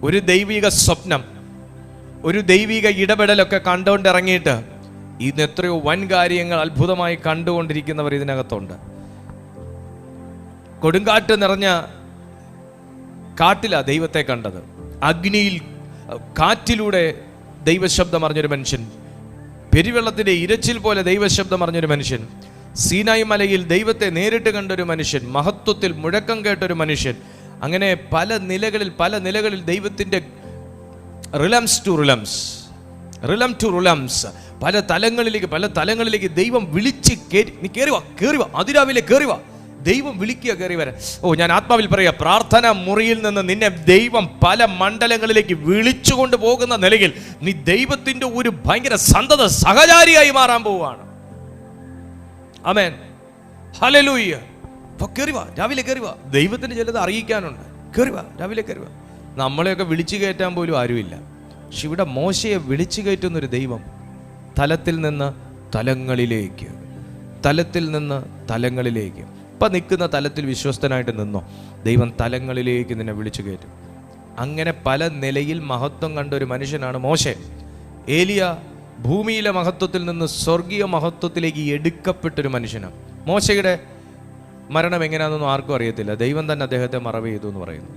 ഒരു ദൈവിക സ്വപ്നം, ഒരു ദൈവിക ഇടപെടലൊക്കെ കണ്ടുകൊണ്ടിറങ്ങിയിട്ട് ഇന്ന് എത്രയോ വൻ കാര്യങ്ങൾ അത്ഭുതമായി കണ്ടുകൊണ്ടിരിക്കുന്നവർ ഇതിനകത്തുണ്ട്. കൊടുങ്കാറ്റ് നിറഞ്ഞ കാട്ടിലാ ദൈവത്തെ കണ്ടത്. അഗ്നിയിൽ കാറ്റിലൂടെ ദൈവശബ്ദം അറിഞ്ഞൊരു മനുഷ്യൻ, പെരുവെള്ളത്തിന്റെ ഇരച്ചിൽ പോലെ ദൈവശബ്ദം അറിഞ്ഞൊരു മനുഷ്യൻ, സീനായി മലയിൽ ദൈവത്തെ നേരിട്ട് കണ്ടൊരു മനുഷ്യൻ, മഹത്വത്തിൽ മുഴക്കം കേട്ടൊരു മനുഷ്യൻ. അങ്ങനെ പല നിലകളിൽ ദൈവത്തിന്റെ റിലം ടു റിലംസ് പല തലങ്ങളിലേക്ക് ദൈവം വിളിച്ച് നീ കേറി വാ, അതിരാവിലെ കേറി വാ. ദൈവം വിളിക്കുക, കയറി വരാൻ. ഞാൻ ആത്മാവിൽ പറയാ, പ്രാർത്ഥന മുറിയിൽ നിന്ന് നിന്നെ ദൈവം പല മണ്ഡലങ്ങളിലേക്ക് വിളിച്ചുകൊണ്ട് പോകുന്ന നിലയിൽ നീ ദൈവത്തിന്റെ ഒരു ഭയങ്കര സന്തത സഹചാരിയായി മാറാൻ പോവുകയാണ്. ആമേൻ, ഹല്ലേലൂയ. കയറി വാ, രാവിലെ കയറി വാ. ദൈവത്തിന് ചിലത് അറിയിക്കാനുണ്ട്. കയറി വാ, രാവിലെ കയറി വാ. നമ്മളെയൊക്കെ വിളിച്ചു കയറ്റാൻ പോലും ആരുമില്ല. പക്ഷെ ഇവിടെ മോശയെ വിളിച്ചു കയറ്റുന്നൊരു ദൈവം തലത്തിൽ നിന്ന് തലങ്ങളിലേക്ക്, തലത്തിൽ നിന്ന് തലങ്ങളിലേക്ക്. ഇപ്പം നിൽക്കുന്ന തലത്തിൽ വിശ്വസ്തനായിട്ട് നിന്നോ, ദൈവം തലങ്ങളിലേക്ക് നിന്നെ വിളിച്ചു കയറ്റും. അങ്ങനെ പല നിലയിൽ മഹത്വം കണ്ട ഒരു മനുഷ്യനാണ് മോശെ. ഏലിയ ഭൂമിയിലെ മഹത്വത്തിൽ നിന്ന് സ്വർഗീയ മഹത്വത്തിലേക്ക് എടുക്കപ്പെട്ടൊരു മനുഷ്യനാണ്. മോശയുടെ മരണം എങ്ങനെയാണെന്നൊന്നും ആർക്കും അറിയത്തില്ല. ദൈവം തന്നെ അദ്ദേഹത്തെ മറവ് ചെയ്തു എന്ന് പറയുന്നു.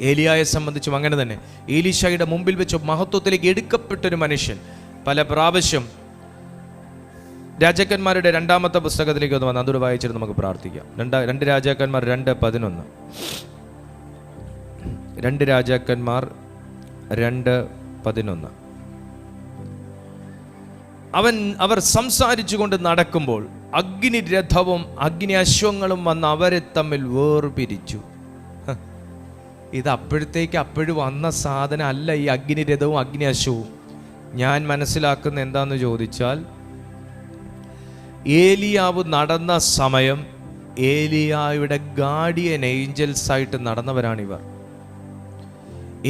ഏലിയായെ സംബന്ധിച്ചും അങ്ങനെ തന്നെ. ഏലീശയുടെ മുമ്പിൽ വെച്ച് മഹത്വത്തിലേക്ക് എടുക്കപ്പെട്ടൊരു മനുഷ്യൻ. പല പ്രാവശ്യം രാജാക്കന്മാരുടെ 2-ാമത്തെ പുസ്തകത്തിലേക്ക് ഒന്ന് വന്ന് അതോട് വായിച്ചിട്ട് നമുക്ക് പ്രാർത്ഥിക്കാം. 2 രാജാക്കന്മാർ 2:11. 2 രാജാക്കന്മാർ 2:11. അവർ സംസാരിച്ചു കൊണ്ട് നടക്കുമ്പോൾ അഗ്നിരഥവും അഗ്നി അശ്വങ്ങളും വന്ന് അവരെ തമ്മിൽ വേർപിരിച്ചു. ഇത് അപ്പോഴും വന്ന സാധനം അല്ല ഈ അഗ്നിരഥവും അഗ്നി അശ്വവും. ഞാൻ മനസ്സിലാക്കുന്ന എന്താന്ന് ചോദിച്ചാൽ, ഏലിയാവ് നടന്ന സമയം ഏലിയായുടെ ഗാർഡിയൻ ഏഞ്ചൽസ് ആയിട്ട് നടന്നവരാണിവർ.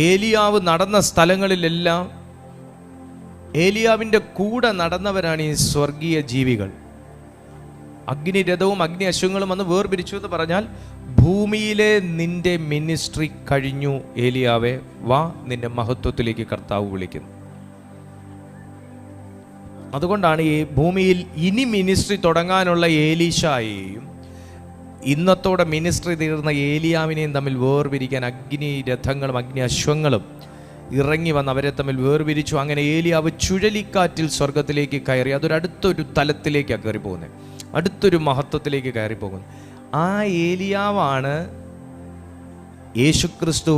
ഏലിയാവ് നടന്ന സ്ഥലങ്ങളിലെല്ലാം ഏലിയാവിൻ്റെ കൂടെ നടന്നവരാണ് ഈ സ്വർഗീയ ജീവികൾ. അഗ്നിരഥവും അഗ്നി അശ്വങ്ങളും വന്ന് വേർപിരിച്ചു എന്ന് പറഞ്ഞാൽ, ഭൂമിയിലെ നിന്റെ മിനിസ്ട്രി കഴിഞ്ഞു ഏലിയാവേ, വാ, നിന്റെ മഹത്വത്തിലേക്ക് കർത്താവ് വിളിക്കുന്നു. അതുകൊണ്ടാണ് ഈ ഭൂമിയിൽ ഇനി മിനിസ്ട്രി തുടങ്ങാനുള്ള ഏലീശായെയും ഇന്നത്തോടെ മിനിസ്ട്രി തീർന്ന ഏലിയാവിനെയും തമ്മിൽ വേർപിരിക്കാൻ അഗ്നി രഥങ്ങളും അഗ്നി അശ്വങ്ങളും ഇറങ്ങി വന്ന് അവരെ തമ്മിൽ വേർപിരിച്ചു. അങ്ങനെ ഏലിയാവ് ചുഴലിക്കാറ്റിൽ സ്വർഗത്തിലേക്ക് കയറി. അടുത്തൊരു തലത്തിലേക്കാണ് കയറി പോകുന്നത്, അടുത്തൊരു മഹത്വത്തിലേക്ക് കയറി പോകുന്നു. ആ ഏലിയാവാണ് യേശുക്രിസ്തു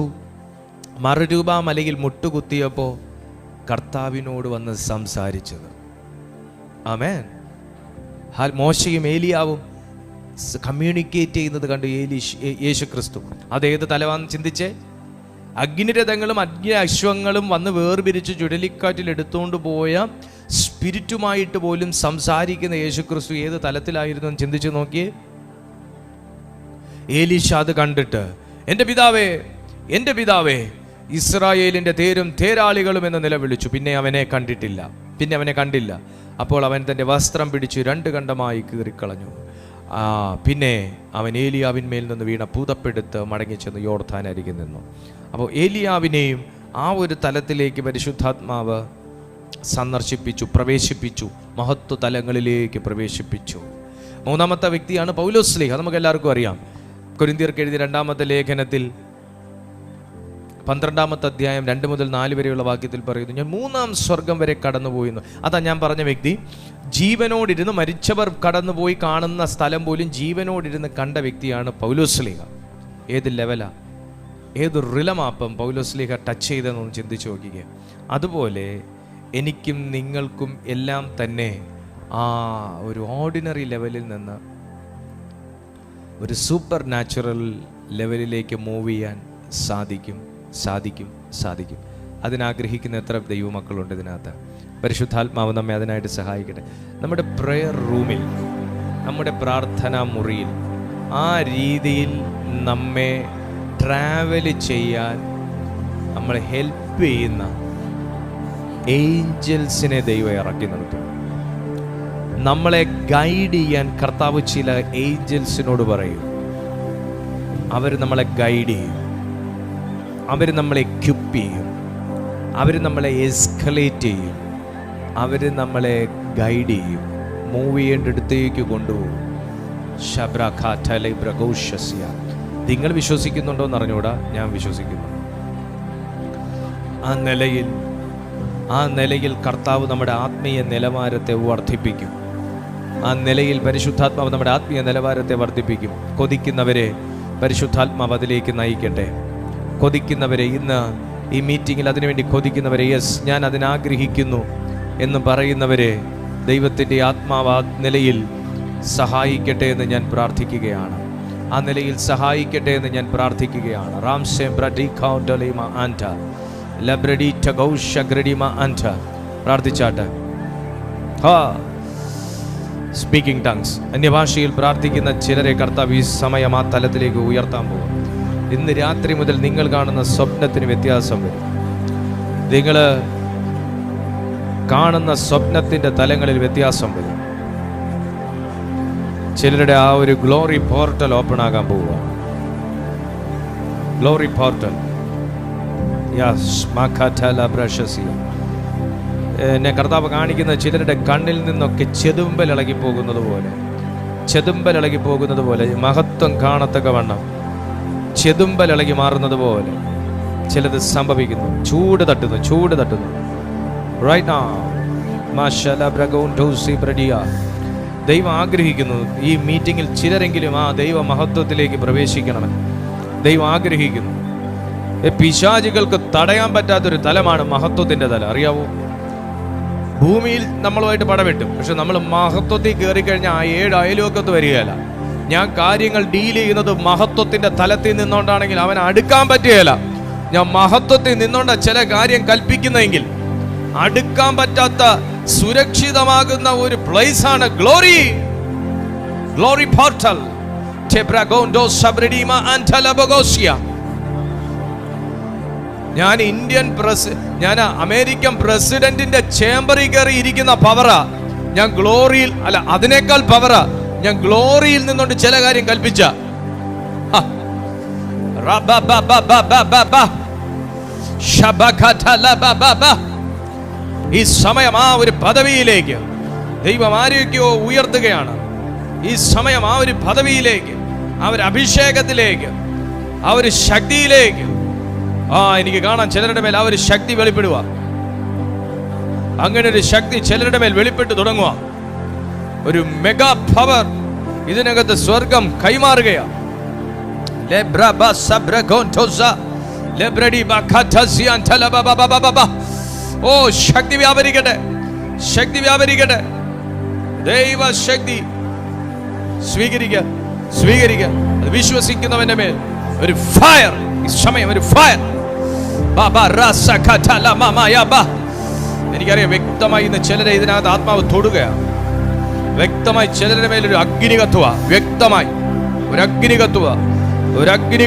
മറുരൂപാമലയിൽ മുട്ടുകുത്തിയപ്പോൾ കർത്താവിനോട് വന്ന് സംസാരിച്ചത്. ആമേൻ. മോശയും ഏലിയാവും കമ്മ്യൂണിക്കേറ്റ് ചെയ്യുന്നത് കണ്ടു യേശുക്രിസ്തു. അതേത് തലവാന്ന് ചിന്തിച്ചേ? അഗ്നിരഥങ്ങളും അഗ്നി അശ്വങ്ങളും വന്ന് വേർപിരിച്ച് ചുഴലിക്കാറ്റിൽ എടുത്തുകൊണ്ട് പോയ സ്പിരിറ്റുമായിട്ട് പോലും സംസാരിക്കുന്ന യേശുക്രിസ്തു ഏത് തലത്തിലായിരുന്നു എന്ന് ചിന്തിച്ചു നോക്കിയേ. ഏലീശ അത് കണ്ടിട്ട്, എൻ്റെ പിതാവേ, എൻ്റെ പിതാവേ, ഇസ്രായേലിൻ്റെ തേരും തേരാളികളും എന്ന് നിലവിളിച്ചു. പിന്നെ അവനെ കണ്ടില്ല. അപ്പോൾ അവൻ തൻ്റെ വസ്ത്രം പിടിച്ച് 2 ഖണ്ഡമായി കീറിക്കളഞ്ഞു. പിന്നെ അവൻ ഏലിയാവിന്മേൽ നിന്ന് വീണ പുതപ്പെടുത്ത് മടങ്ങിച്ചെന്ന് യോർദാൻ അരികെ നിന്നു. അപ്പോൾ ഏലിയാവിനെയും ആ ഒരു തലത്തിലേക്ക് പരിശുദ്ധാത്മാവ് പ്രവേശിപ്പിച്ചു, മഹത്വ തലങ്ങളിലേക്ക് പ്രവേശിപ്പിച്ചു. 3-ാമത്തെ വ്യക്തിയാണ് പൗലോസ്ലീഹ. നമുക്ക് എല്ലാവർക്കും അറിയാം. കൊരിന്ത്യർക്ക് എഴുതിയ 2-ാമത്തെ ലേഖനത്തിൽ 12-ാമത്തെ അധ്യായം 2 മുതൽ 4 വരെയുള്ള വാക്യത്തിൽ പറയുന്നു, ഞാൻ 3-ാം സ്വർഗം വരെ കടന്നുപോയിരുന്നു. അതാ ഞാൻ പറഞ്ഞ വ്യക്തി. ജീവനോടിരുന്ന് മരിച്ചവർ കടന്നുപോയി കാണുന്ന സ്ഥലം പോലും ജീവനോടിരുന്ന് കണ്ട വ്യക്തിയാണ് പൗലോസ്ലീഹ. ഏത് ലെവലാ, ഏത് റിലമാപ്പം പൗലോസ്ലീഹ ടച്ച് ചെയ്തെന്നൊന്ന് ചിന്തിച്ചു നോക്കിക്കുക. അതുപോലെ എനിക്കും നിങ്ങൾക്കും എല്ലാം തന്നെ ആ ഒരു ഓർഡിനറി ലെവലിൽ നിന്ന് ഒരു സൂപ്പർ നാച്ചുറൽ ലെവലിലേക്ക് മൂവ് ചെയ്യാൻ സാധിക്കും. അതിനാഗ്രഹിക്കുന്ന എത്ര ദൈവമക്കളുണ്ട് ഇതിനകത്ത്. പരിശുദ്ധാത്മാവ് നമ്മെ അതിനായിട്ട് സഹായിക്കട്ടെ. നമ്മുടെ പ്രെയർ റൂമിൽ, നമ്മുടെ പ്രാർത്ഥനാ മുറിയിൽ ആ രീതിയിൽ നമ്മെ ട്രാവൽ ചെയ്യാൻ നമ്മളെ ഹെൽപ്പ് ചെയ്യുന്ന ഏഞ്ചൽസിനെ ദൈവം ഇറക്കി നിർത്തും. നമ്മളെ ഗൈഡ് ചെയ്യാൻ കർത്താവ് ചില ഏഞ്ചൽസിനോട് പറയും. അവർ നമ്മളെ ഗൈഡ് ചെയ്യും, അവർ നമ്മളെ എക്യുപ്പ് ചെയ്യും, അവർ നമ്മളെ എസ്കലേറ്റ് ചെയ്യും, അവർ നമ്മളെ ഗൈഡ് ചെയ്യും, മൂവ് ചെയ്യേണ്ടടുത്തേക്ക് കൊണ്ടുപോകും. നിങ്ങൾ വിശ്വസിക്കുന്നുണ്ടോ എന്ന് അറിഞ്ഞൂടാ, ഞാൻ വിശ്വസിക്കുന്നു. ആ നിലയിൽ കർത്താവ് നമ്മുടെ ആത്മീയ നിലവാരത്തെ വർദ്ധിപ്പിക്കും. ആ നിലയിൽ പരിശുദ്ധാത്മാവ് നമ്മുടെ ആത്മീയ നിലവാരത്തെ വർദ്ധിപ്പിക്കും. കൊതിക്കുന്നവരെ പരിശുദ്ധാത്മാവ് അതിലേക്ക് നയിക്കട്ടെ. കൊതിക്കുന്നവരെ, ഇന്ന് ഈ മീറ്റിങ്ങിൽ അതിനുവേണ്ടി കൊതിക്കുന്നവരെ, യെസ് ഞാൻ അതിനാഗ്രഹിക്കുന്നു എന്ന് പറയുന്നവരെ ദൈവത്തിൻ്റെ ആത്മാവ് ആ നിലയിൽ സഹായിക്കട്ടെ എന്ന് ഞാൻ പ്രാർത്ഥിക്കുകയാണ്. ആ നിലയിൽ സഹായിക്കട്ടെ എന്ന് ഞാൻ പ്രാർത്ഥിക്കുകയാണ്. പ്രാർത്ഥിച്ചാട്ടെ. സ്പീക്കിംഗ് ടങ്സ്, അന്യഭാഷയിൽ പ്രാർത്ഥിക്കുന്ന ചിലരെ കർത്താവ് ഈ സമയം ആ തലത്തിലേക്ക് ഉയർത്താൻ പോകും. ഇന്ന് രാത്രി മുതൽ നിങ്ങൾ കാണുന്ന സ്വപ്നത്തിന് വ്യത്യാസം വരും. നിങ്ങൾ കാണുന്ന സ്വപ്നത്തിൻ്റെ തലങ്ങളിൽ വ്യത്യാസം വരും. ചിലരുടെ ആ ഒരു ഗ്ലോറി പോർട്ടൽ ഓപ്പൺ ആകാൻ പോവുക. Glory portal. എന്നെ കർത്താവ് കാണിക്കുന്ന ചിലരുടെ കണ്ണിൽ നിന്നൊക്കെ ചെതുമ്പൽ ഇളകി പോകുന്നത് പോലെ മഹത്വം കാണത്തക്ക വണ്ണം ചെതുമ്പൽ ഇളകി മാറുന്നത് പോലെ ചിലത് സംഭവിക്കുന്നു. ചൂട് തട്ടുന്നു. Right now. ദൈവം ആഗ്രഹിക്കുന്നു ഈ മീറ്റിംഗിൽ ചിലരെങ്കിലും ആ ദൈവ മഹത്വത്തിലേക്ക് പ്രവേശിക്കണമെന്ന് ദൈവം ആഗ്രഹിക്കുന്നു. പിശാചുകൾക്ക് തടയാൻ പറ്റാത്തൊരു തലമാണ് മഹത്വത്തിന്റെ തലം. അറിയാവോ? ഭൂമിയിൽ നമ്മളുമായിട്ട് പടവെട്ടും, പക്ഷെ നമ്മൾ മഹത്വത്തിൽ കയറിക്കഴിഞ്ഞാൽ ആ 7 അയലുവക്കത്ത് വരികയല്ല. ഞാൻ കാര്യങ്ങൾ ഡീൽ ചെയ്യുന്നത് മഹത്വത്തിന്റെ തലത്തിൽ നിന്നുകൊണ്ടാണെങ്കിൽ അവൻ അടുക്കാൻ പറ്റുകയില്ല. ഞാൻ മഹത്വത്തിൽ നിന്നുകൊണ്ട് ചില കാര്യം കൽപ്പിക്കുന്നെങ്കിൽ അടുക്കാൻ പറ്റാത്ത സുരക്ഷിതമാകുന്ന ഒരു പ്ലേസ് ആണ് ഗ്ലോറി പോർട്ടൽ. ഞാൻ അമേരിക്കൻ പ്രസിഡന്റിന്റെ ചേംബറിൽ കയറി ഇരിക്കുന്ന പവറാ ഞാൻ ഗ്ലോറിയിൽ അല്ല, അതിനേക്കാൾ പവറാ ഞാൻ ഗ്ലോറിയിൽ നിന്നുകൊണ്ട് ചില കാര്യം കൽപ്പിച്ച. ഈ സമയം ആ ഒരു പദവിയിലേക്ക് ദൈവം ആരെയൊക്കെയോ ഉയർത്തുകയാണ്. ഈ സമയം ആ ഒരു പദവിയിലേക്ക്, ആ ഒരു അഭിഷേകത്തിലേക്ക്, ആ ഒരു ശക്തിയിലേക്ക് എനിക്ക് കാണാം ചിലരുടെ മേൽ ആ ഒരു ശക്തി വെളിപ്പെടുക. അങ്ങനെ ഒരു ശക്തി ചിലരുടെ മേൽ വെളിപ്പെട്ടു തുടങ്ങുക. ഒരു മെഗാ പവർ ഇതിനകത്ത് സ്വർഗം കൈമാറുകയാണ്. ഓ ശക്തി വ്യാപരിക്കട്ടെ, ശക്തി വ്യാപരിക്കട്ടെ. ദൈവശക്തി സ്വീകരിക്കുക. അത് വിശ്വസിക്കുന്നവന്റെ മേൽ ഒരു ഫയർ, ഈ സമയം ഒരു ഫയർ. എനിക്കറിയാം വ്യക്തമായി ഇന്ന് ചിലരെ ഇതിനകത്ത് ആത്മാവ് തൊടുകയാണ്. വ്യക്തമായി ചിലരുടെ മേലൊരു അഗ്നി കത്തുക. വ്യക്തമായി ഒരു അഗ്നി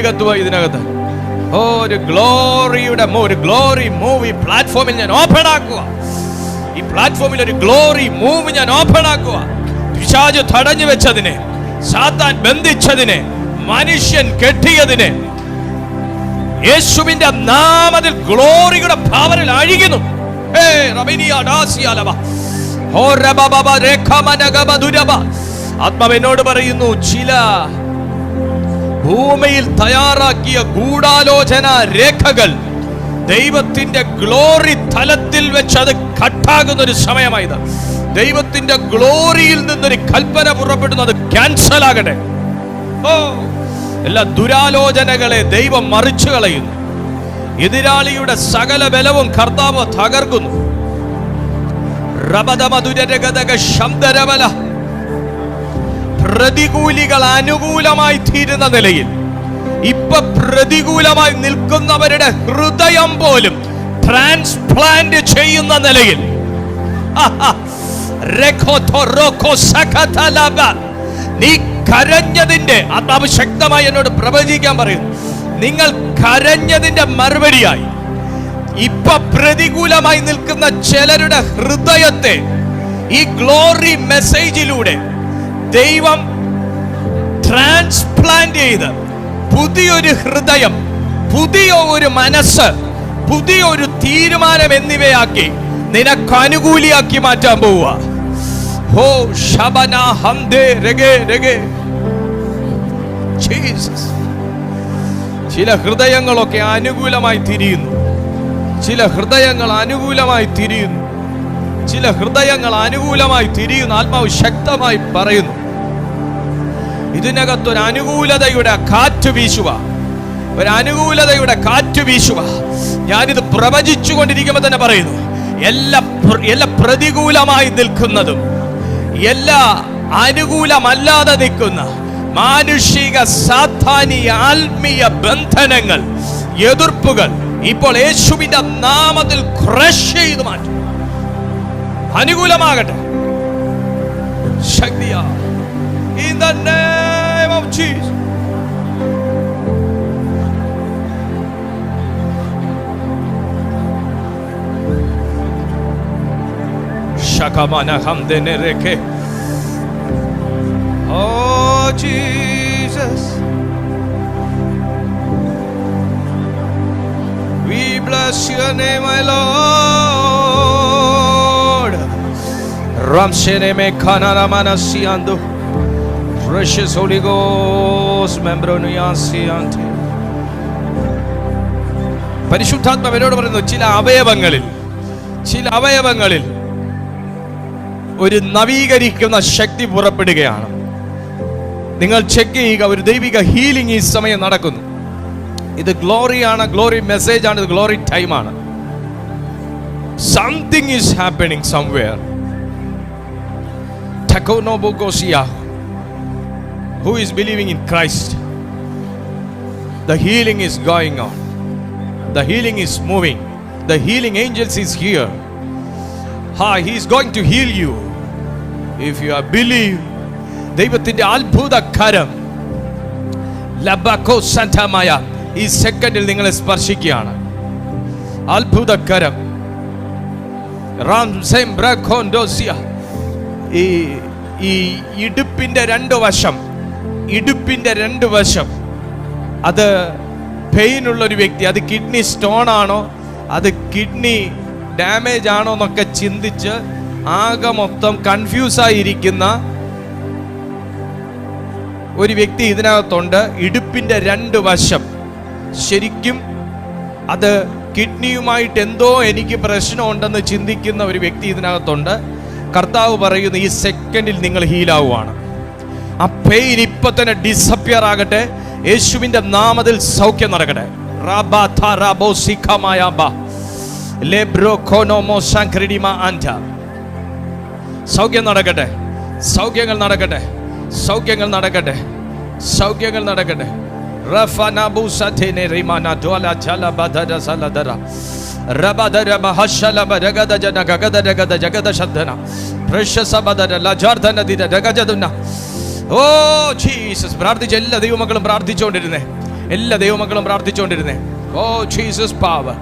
കത്തുക ഇതിനകത്ത്. ഒരു ഗ്ലോറി മൂവ് ഈ പ്ലാറ്റ്ഫോമിൽ ഞാൻ ഓപ്പൺ ആക്കുക. ഈ പ്ലാറ്റ്ഫോമിൽ ഒരു ഗ്ലോറി മൂവ് ഞാൻ ഓപ്പൺ ആക്കുക. പിശാച് തടഞ്ഞു വെച്ചതിനെ, സാത്താൻ ബന്ധിച്ചതിനെ, മനുഷ്യൻ കെട്ടിയതിനെ യേശുവിന്റെ നാമത്തിൽ ഗ്ലോറിയുടെ പവറിൽ അഴിയുന്നു. ആത്മാവെന്നോട് പറയുന്നു, ചില ഭൂമിയിൽ തയ്യാറാക്കിയ ഗൂഢാലോചന രേഖകൾ ദൈവത്തിന്റെ ഗ്ലോറി തലത്തിൽ വെച്ച് അത് കട്ടാകുന്ന ഒരു സമയമായത്. ദൈവത്തിന്റെ ഗ്ലോറിയിൽ നിന്നൊരു കൽപ്പന പുറപ്പെടുന്നത് ക്യാൻസൽ ആകട്ടെ. എല്ലാ ദുരാലോചനകളെ ദൈവം മറിച്ചു കളയുന്നു. എതിരാളിയുടെ സകല ബലവും കർത്താവ് തകർക്കുന്നു. പ്രതികൂലികൾ അനുകൂലമായി തീരുന്ന നിലയിൽ ഇപ്പൊ പ്രതികൂലമായി നിൽക്കുന്നവരുടെ ഹൃദയം പോലും ട്രാൻസ്പ്ലാന്റ് ചെയ്യുന്ന നിലയിൽ നീ കരഞ്ഞതിന്റെ ആത്മാവ് ശക്തമായി എന്നോട് പ്രവചിക്കാൻ പറയുന്നു. നിങ്ങൾ കരഞ്ഞതിന്റെ മറുപടിയായി ഇപ്പൊ പ്രതികൂലമായി നിൽക്കുന്ന ചിലരുടെ ഹൃദയത്തെ ഈ ഗ്ലോറി മെസ്സേജിലൂടെ ദൈവം ട്രാൻസ്പ്ലാന്റ് ചെയ്ത് പുതിയൊരു ഹൃദയം, പുതിയ ഒരു മനസ്സ്, പുതിയ ഒരു തീരുമാനം എന്നിവയാക്കി നിനക്ക് അനുകൂലിയാക്കി മാറ്റാൻ പോവുക. ചില ഹൃദയങ്ങളൊക്കെ അനുകൂലമായി തിരിയുന്നു. ചില ഹൃദയങ്ങൾ അനുകൂലമായി തിരിയുന്നു. ആത്മാവ് ശക്തമായി പറയുന്നു, ഇതിനകത്തൊരു അനുകൂലതയുടെ കാറ്റ് വീശുക. ഞാനിത് പ്രവചിച്ചു കൊണ്ടിരിക്കുമ്പോൾ തന്നെ പറയുന്നു, എല്ലാ പ്രതികൂലമായി നിൽക്കുന്നതും, എല്ലാ അനുകൂലമല്ലാതെ നിൽക്കുന്ന മാനുഷിക സാത്താനിക ആത്മീയ ബന്ധനങ്ങൾ, എതിർപ്പുകൾ ഇപ്പോൾ യേശുവിന്റെ നാമത്തിൽ ക്രഷ് ചെയ്ത് മാറ്റും. അനുകൂലമാകട്ടെ. ശക്തിയാ in the name of Jesus. Shakamana hamdene reke. Oh Jesus, we bless your name, my Lord. Ramshene me kanara manasiando. Precious Holy Ghost, membro nuyansiante. പരിശുദ്ധാത്മാവ് എന്നോട് പറയുന്നു, ചില അവയവങ്ങളിൽ ഒരു നവീകരിക്കുന്ന ശക്തി പുറപ്പെടുകയാണ്. നിങ്ങൾ ചെക്ക് ചെയ്യുക, ഒരു ദൈവിക ഹീലിംഗ് ഈ സമയം നടക്കുന്നു. ഇത് ഗ്ലോറിയാണ്, ഗ്ലോറി മെസ്സേജ് ആണ്, ഇത് ഗ്ലോറി ടൈമാണ്. Something is happening somewhere. Who is believing in Christ? The healing is going on. The healing is moving. The healing angels is here. He is going to heal you. If you are believe, ദൈവത്തിന്റെ അത്ഭുത കരം ലബക്കോ സന്റമായ ഈ സെക്കൻഡിൽ നിങ്ങളെ സ്പർശിക്കുകയാണ്. അത്ഭുത കരം ഈ ഇടുപ്പിന്റെ രണ്ട് വശം അത് പെയിൻ ഉള്ള ഒരു വ്യക്തി, അത് കിഡ്നി സ്റ്റോൺ ആണോ, അത് കിഡ്നി ഡാമേജ് ആണോ എന്നൊക്കെ ചിന്തിച്ച് ആകെ മൊത്തം കൺഫ്യൂസായിരിക്കുന്ന ഒരു വ്യക്തി ഇതിനകത്തുണ്ട്. ഇടുപ്പിന്റെ രണ്ട് വശം ശരിക്കും അത് കിഡ്നിയുമായിട്ട് എന്തോ എനിക്ക് പ്രശ്നമുണ്ടെന്ന് ചിന്തിക്കുന്ന ഒരു വ്യക്തി ഇതിനകത്തുണ്ട്. കർത്താവ് പറയുന്നു, ഈ സെക്കൻഡിൽ നിങ്ങൾ ഹീലാവുകയാണ്. ആ പെയിൻ ഇപ്പൊ തന്നെ ഡിസപ്പിയർ ആകട്ടെ. യേശുവിന്റെ നാമത്തിൽ സൗഖ്യം നടക്കട്ടെ. സൗഖ്യം നടക്കട്ടെ, സൗഖ്യങ്ങൾ നടക്കട്ടെ, സൗഖ്യങ്ങൾ നടക്കട്ടെ, സൗഖ്യങ്ങൾ നടക്കട്ടെ. ഓ ജീസസ്, പ്രാർത്ഥിച്ച എല്ലാ ദൈവമക്കളും പ്രാർത്ഥിച്ചുകൊണ്ടിരുന്നേ, oh Jesus power,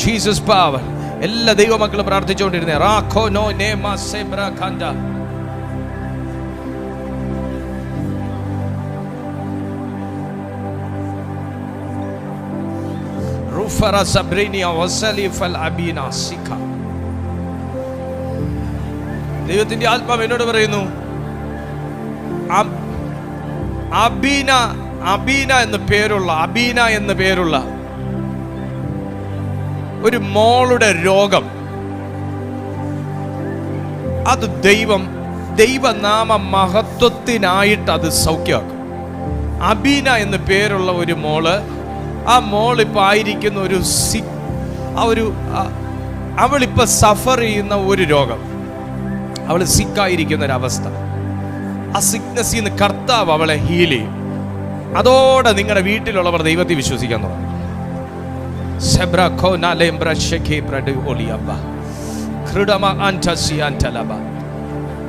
Jesus power, എല്ലാ ദൈവമക്കളും പ്രാർത്ഥിച്ചുകൊണ്ടിരുന്നേ. ദൈവത്തിന്റെ ആത്മാവ് എന്നോട് പറയുന്നു, അബീന എന്ന് പേരുള്ള ഒരു മോളുടെ രോഗം, അത് ദൈവനാമ മഹത്വത്തിനായിട്ട് അത് സൗഖ്യമാക്കും. അബീന എന്ന് പേരുള്ള ഒരു മോള്, ആ മോളിപ്പോ ആയിരിക്കുന്ന അവളിപ്പോ സഫർ ചെയ്യുന്ന ഒരു രോഗം, അവള് സിക്കായിരിക്കുന്ന ഒരവസ്ഥ. ആ സിക്നസ്സിൽ നിന്ന് കർത്താവ് അവളെ ഹീൽ ചെയ്യും. അതോടെ നിങ്ങളുടെ വീട്ടിലുള്ളവർ ദൈവത്തെ വിശ്വസിക്കാൻ തുടങ്ങും.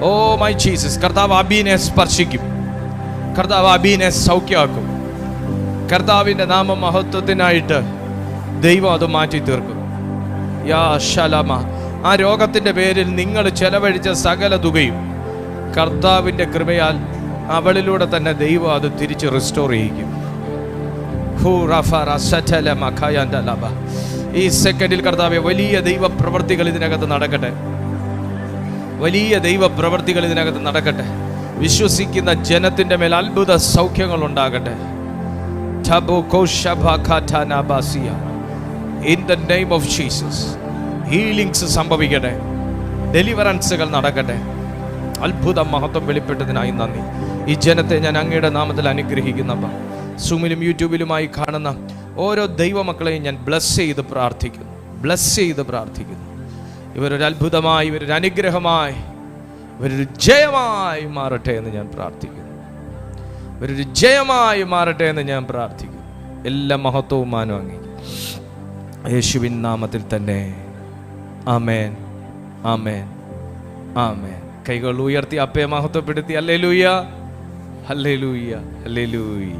ഓ മൈ ജീസസ്, കർത്താവ് അബീനെ സ്പർശിക്കും, കർത്താവ് അബീനെ സൗഖ്യമാക്കും. കർത്താവിന്റെ നാമ മഹത്വത്തിനായിട്ട് ദൈവം അത് മാറ്റി തീർക്കും. യാ ശലമ, ആ രോഗത്തിന്റെ പേരിൽ നിങ്ങൾ ചെലവഴിച്ച സകല തുകയും കർത്താവിന്റെ കൃപയാൽ അവളിലൂടെ തന്നെ ദൈവം അത് തിരിച്ച് റിസ്റ്റോർ ചെയ്യിക്കും. ഈ സെക്കൻഡിൽ കർത്താവെ വലിയ ദൈവ പ്രവൃത്തികൾ ഇതിനകത്ത് നടക്കട്ടെ, വലിയ ദൈവ പ്രവൃത്തികൾ ഇതിനകത്ത് നടക്കട്ടെ. വിശ്വസിക്കുന്ന ജനത്തിന്റെ മേൽ അത്ഭുത സൗഖ്യങ്ങൾ ഉണ്ടാകട്ടെ. In the name of Jesus, healings സംഭവിക്കട്ടെ, ഡെലിവറൻസുകൾ നടക്കട്ടെ. അത്ഭുത മഹത്വം വെളിപ്പെട്ടതിനായി നന്ദി. ഈ ജനത്തെ ഞാൻ അങ്ങയുടെ നാമത്തിൽ അനുഗ്രഹിക്കുന്നപ്പ. സൂമിലും യൂട്യൂബിലുമായി കാണുന്ന ഓരോ ദൈവമക്കളെയും ഞാൻ ബ്ലസ് ചെയ്ത് പ്രാർത്ഥിക്കുന്നു. ഇവരൊരു അത്ഭുതമായി, ഇവരൊരു അനുഗ്രഹമായി, ഇവരൊരു ജയമായി മാറട്ടെ എന്ന് ഞാൻ പ്രാർത്ഥിക്കുന്നു. ഇവരൊരു ജയമായി മാറട്ടെ എന്ന് ഞാൻ പ്രാർത്ഥിക്കുന്നു. എല്ലാ മഹത്വവും മാനം അങ്ങ് യേശുവിൻ നാമത്തിൽ തന്നെ. ആമേൻ, ആമേൻ, ആമേൻ. കൈകൾ ഉയർത്തി അപ്പയെ മഹത്വപ്പെടുത്തി. ഹല്ലേലൂയ, ഹല്ലേലൂയ, ഹല്ലേലൂയ.